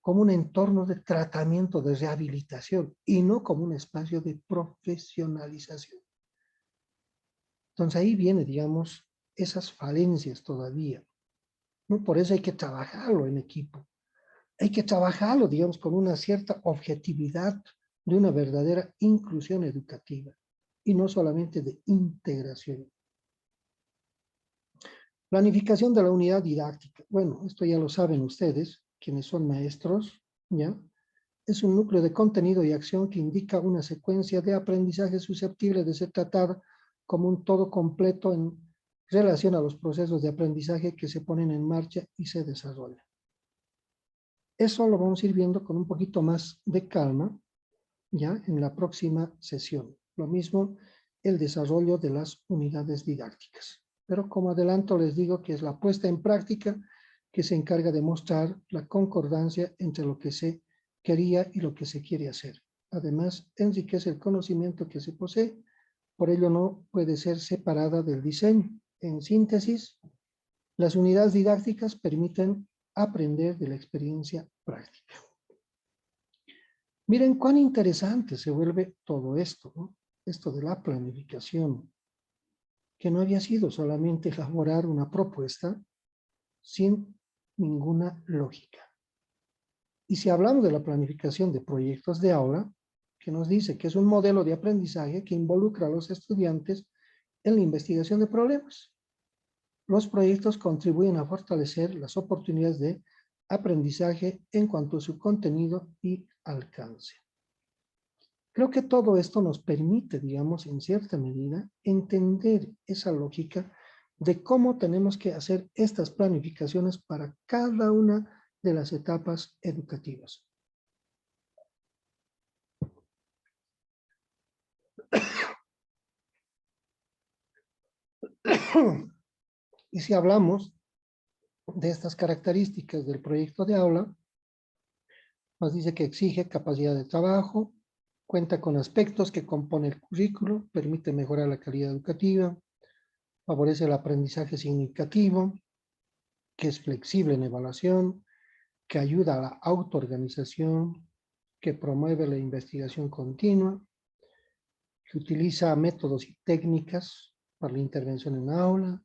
como un entorno de tratamiento, de rehabilitación y no como un espacio de profesionalización. Entonces ahí viene, digamos, esas falencias todavía, ¿no? Por eso hay que trabajarlo en equipo. Hay que trabajarlo, digamos, con una cierta objetividad de una verdadera inclusión educativa. y no solamente de integración. Planificación de la unidad didáctica. Bueno, esto ya lo saben ustedes, quienes son maestros, ¿ya? Es un núcleo de contenido y acción que indica una secuencia de aprendizaje susceptible de ser tratada como un todo completo en relación a los procesos de aprendizaje que se ponen en marcha y se desarrollan. Eso lo vamos a ir viendo con un poquito más de calma, ya en la próxima sesión. Lo mismo el desarrollo de las unidades didácticas. Pero como adelanto les digo que es la puesta en práctica que se encarga de mostrar la concordancia entre lo que se quería y lo que se quiere hacer. Además, enriquece el conocimiento que se posee, por ello no puede ser separada del diseño. En síntesis, las unidades didácticas permiten aprender de la experiencia práctica. Miren cuán interesante se vuelve todo esto, ¿no? Esto de la planificación, que no había sido solamente elaborar una propuesta sin ninguna lógica. Y si hablamos de la planificación de proyectos de aula, que nos dice que es un modelo de aprendizaje que involucra a los estudiantes en la investigación de problemas. Los proyectos contribuyen a fortalecer las oportunidades de aprendizaje en cuanto a su contenido y alcance. Creo que todo esto nos permite, digamos, en cierta medida, entender esa lógica de cómo tenemos que hacer estas planificaciones para cada una de las etapas educativas. Y si hablamos de estas características del proyecto de aula, nos dice que exige capacidad de trabajo, cuenta con aspectos que compone el currículo, permite mejorar la calidad educativa, favorece el aprendizaje significativo, que es flexible en evaluación, que ayuda a la autoorganización, que promueve la investigación continua, que utiliza métodos y técnicas para la intervención en aula,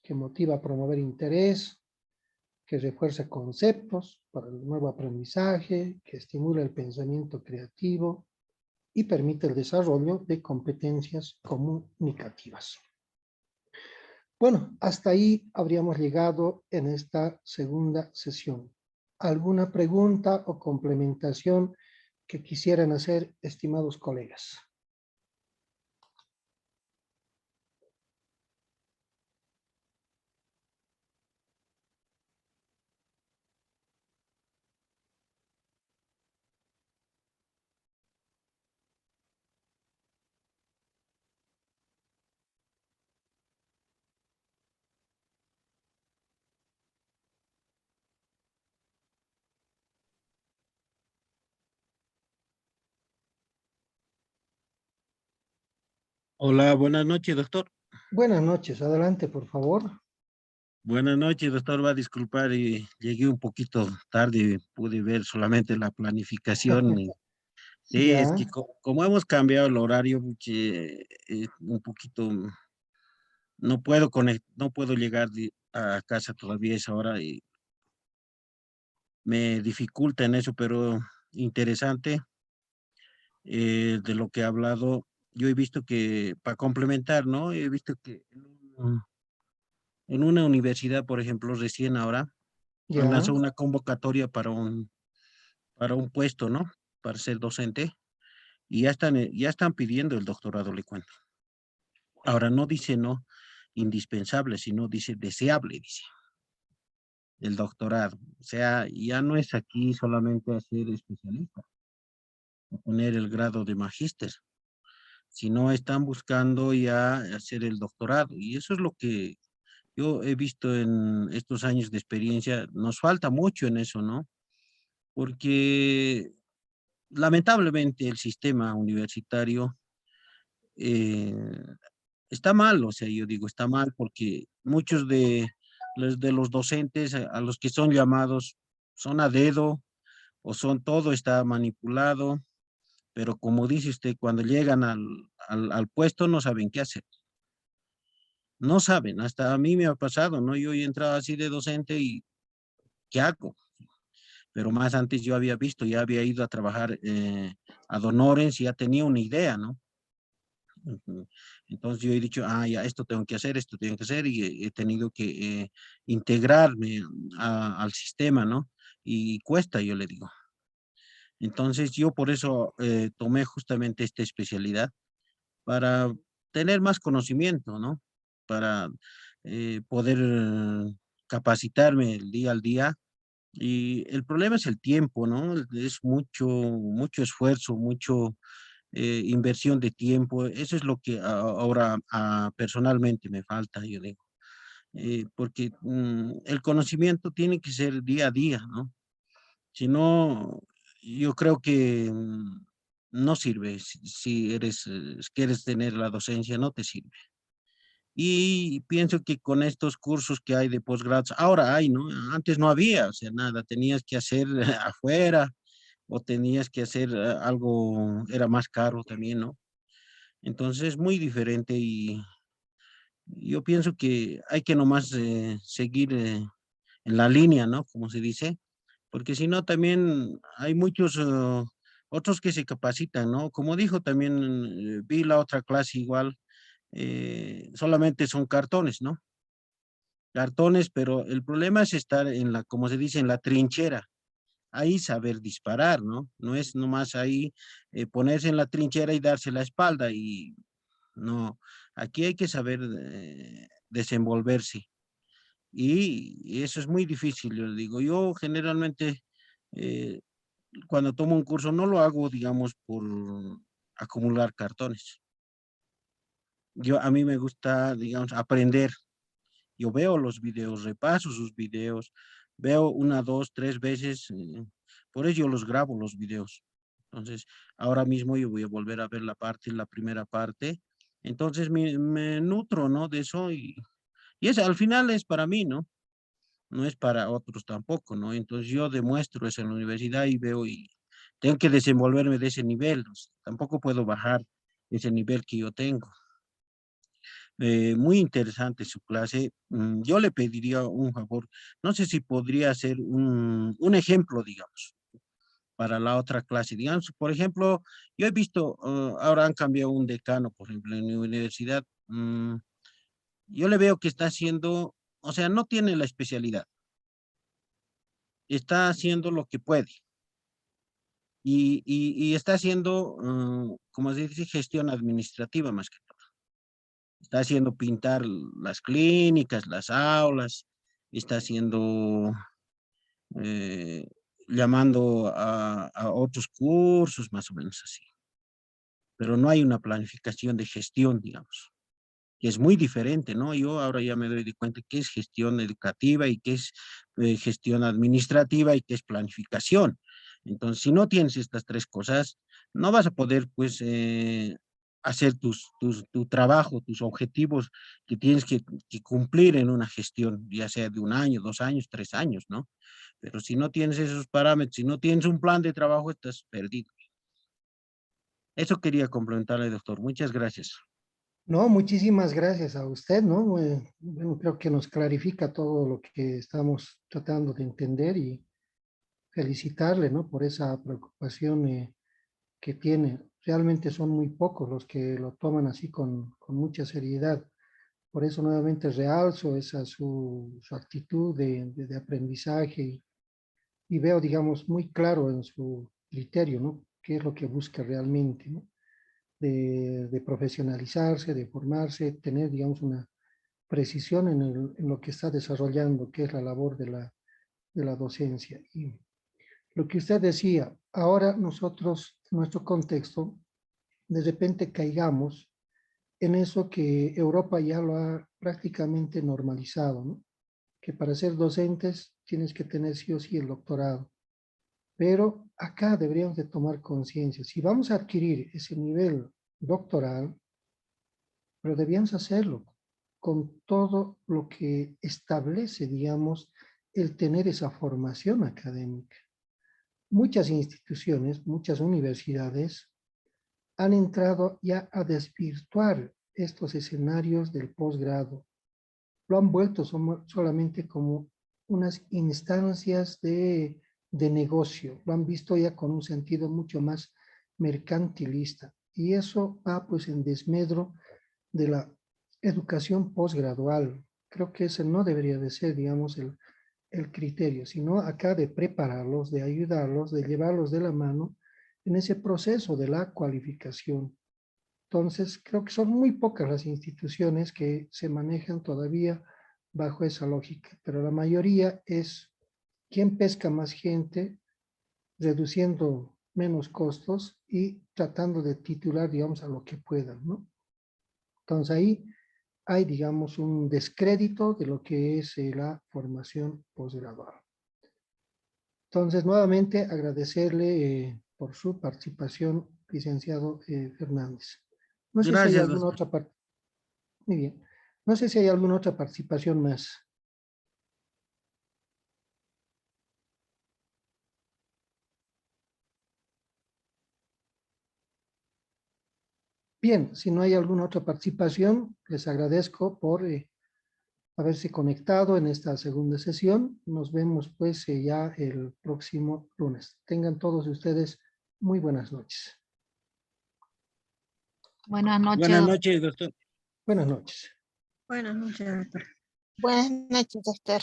que motiva a promover interés, que refuerza conceptos para el nuevo aprendizaje, que estimula el pensamiento creativo y permite el desarrollo de competencias comunicativas. Bueno, hasta ahí habríamos llegado en esta segunda sesión. ¿Alguna pregunta o complementación que quisieran hacer, estimados colegas? Hola, buenas noches, doctor. Buenas noches, adelante, por favor. Buenas noches, doctor. Va a disculpar, llegué un poquito tarde, pude ver solamente la planificación. Sí, es Ya, que como hemos cambiado el horario, un poquito, no puedo llegar a casa todavía a esa hora y me dificulta en eso, pero interesante de lo que ha hablado. Yo he visto que, para complementar, ¿no? He visto que en una universidad, por ejemplo, recién ahora, han ya, lanzado una convocatoria para un puesto, ¿no? Para ser docente, y ya están pidiendo el doctorado, le cuento. Ahora no dice no indispensable, sino dice deseable, dice el doctorado. O sea, ya no es aquí solamente hacer especialista, o poner el grado de magíster, sino están buscando ya hacer el doctorado. Y eso es lo que yo he visto en estos años de experiencia. Nos falta mucho en eso, ¿no? Porque lamentablemente el sistema universitario eh, está mal, o sea, yo digo, está mal porque muchos de los docentes a los que son llamados son a dedo o son todo está manipulado, pero como dice usted, cuando llegan al puesto no saben qué hacer. No saben, hasta a mí me ha pasado, ¿no? Yo he entrado así de docente y ¿qué hago? Pero más antes yo había visto, ya había ido a trabajar a Donores y ya tenía una idea, ¿no? Ujú. Entonces yo he dicho, ya, esto tengo que hacer, esto tengo que hacer, y he tenido que integrarme al sistema, ¿no? Y cuesta, yo le digo. Entonces yo por eso tomé justamente esta especialidad para tener más conocimiento, ¿no? Para poder capacitarme el día al día. Y el problema es el tiempo, ¿no? Es mucho esfuerzo, mucho inversión de tiempo. Eso es lo que ahora personalmente me falta, yo digo. Porque el conocimiento tiene que ser día a día, ¿no? Si no, yo creo que no sirve. Si quieres tener la docencia, no te sirve. Y pienso que con estos cursos que hay de posgrados, ahora hay, ¿no? Antes no había, o sea, nada, tenías que hacer afuera o tenías que hacer algo, era más caro también, ¿no? Entonces es muy diferente y yo pienso que hay que nomás seguir en la línea, ¿no? Como se dice, porque si no también hay muchos otros que se capacitan, ¿no? Como dijo también, vi la otra clase igual, solamente son cartones, ¿no? Cartones, pero el problema es estar en la, como se dice, en la trinchera. Ahí saber disparar, ¿no? No es nomás ahí ponerse en la trinchera y darse la espalda y no, aquí hay que saber desenvolverse y eso es muy difícil, yo le digo. Yo generalmente eh, cuando tomo un curso no lo hago, digamos, por acumular cartones. A mí me gusta, digamos, aprender. Yo veo los videos, repaso sus videos, veo una, dos, tres veces, por eso yo los grabo los videos. Entonces, ahora mismo yo voy a volver a ver la primera parte. Entonces me nutro, ¿no? De eso y eso al final es para mí, ¿no? No es para otros tampoco, ¿no? Entonces yo demuestro eso en la universidad y veo y tengo que desenvolverme de ese nivel. O sea, tampoco puedo bajar ese nivel que yo tengo. Muy interesante su clase. Yo le pediría un favor. No sé si podría hacer un ejemplo, digamos, para la otra clase. Digamos, por ejemplo, yo he visto, ahora han cambiado un decano, por ejemplo, en mi universidad. Yo le veo que está haciendo, o sea, no tiene la especialidad. Está haciendo lo que puede. Y está haciendo, como se dice, gestión administrativa más que todo. Está haciendo pintar las clínicas, las aulas, está haciendo, eh, llamando a otros cursos, más o menos así. Pero no hay una planificación de gestión, digamos, que es muy diferente, ¿no? Yo ahora ya me doy de cuenta que es gestión educativa y que es gestión administrativa y que es planificación. Entonces, si no tienes estas tres cosas, no vas a poder, pues, hacer tu trabajo, tus objetivos que tienes que cumplir en una gestión, ya sea de un año, 2 años, 3 años, ¿no? Pero si no tienes esos parámetros, si no tienes un plan de trabajo, estás perdido. Eso quería complementarle, doctor. Muchas gracias. No, muchísimas gracias a usted, ¿no? Bueno, creo que nos clarifica todo lo que estamos tratando de entender y felicitarle, ¿no? Por esa preocupación que tiene. Realmente son muy pocos los que lo toman así con mucha seriedad. Por eso nuevamente realzo esa su actitud de aprendizaje y veo, digamos, muy claro en su criterio, ¿no? ¿Qué es lo que busca realmente, ¿no? De profesionalizarse, de formarse, tener, digamos, una precisión en lo que está desarrollando, que es la labor de la docencia. Y lo que usted decía, ahora nosotros, en nuestro contexto, de repente caigamos en eso que Europa ya lo ha prácticamente normalizado, ¿no? Que para ser docentes tienes que tener sí o sí el doctorado. Pero acá deberíamos de tomar conciencia. Si vamos a adquirir ese nivel doctoral, pero debíamos hacerlo con todo lo que establece, digamos, el tener esa formación académica. Muchas instituciones, muchas universidades han entrado ya a desvirtuar estos escenarios del posgrado. Lo han vuelto solamente como unas instancias de negocio. Lo han visto ya con un sentido mucho más mercantilista. Y eso va pues en desmedro de la educación posgradual. Creo que ese no debería de ser, digamos, el criterio, sino acá de prepararlos, de ayudarlos, de llevarlos de la mano en ese proceso de la cualificación. Entonces, creo que son muy pocas las instituciones que se manejan todavía bajo esa lógica, pero la mayoría es quién pesca más gente, reduciendo menos costos y tratando de titular, digamos, a lo que puedan, ¿no? Entonces ahí hay, digamos, un descrédito de lo que es la formación posgradual. Entonces, nuevamente agradecerle por su participación, licenciado Fernández. No sé si hay Gracias, alguna doctor. otra parte. Muy bien. No sé si hay alguna otra participación más. Bien, si no hay alguna otra participación, les agradezco por haberse conectado en esta segunda sesión. Nos vemos pues ya el próximo lunes. Tengan todos ustedes muy buenas noches. Buenas noches, Buenas doctor. noches, doctor. Buenas noches. Buenas noches, doctor. Buenas noches, doctor.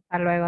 Hasta luego.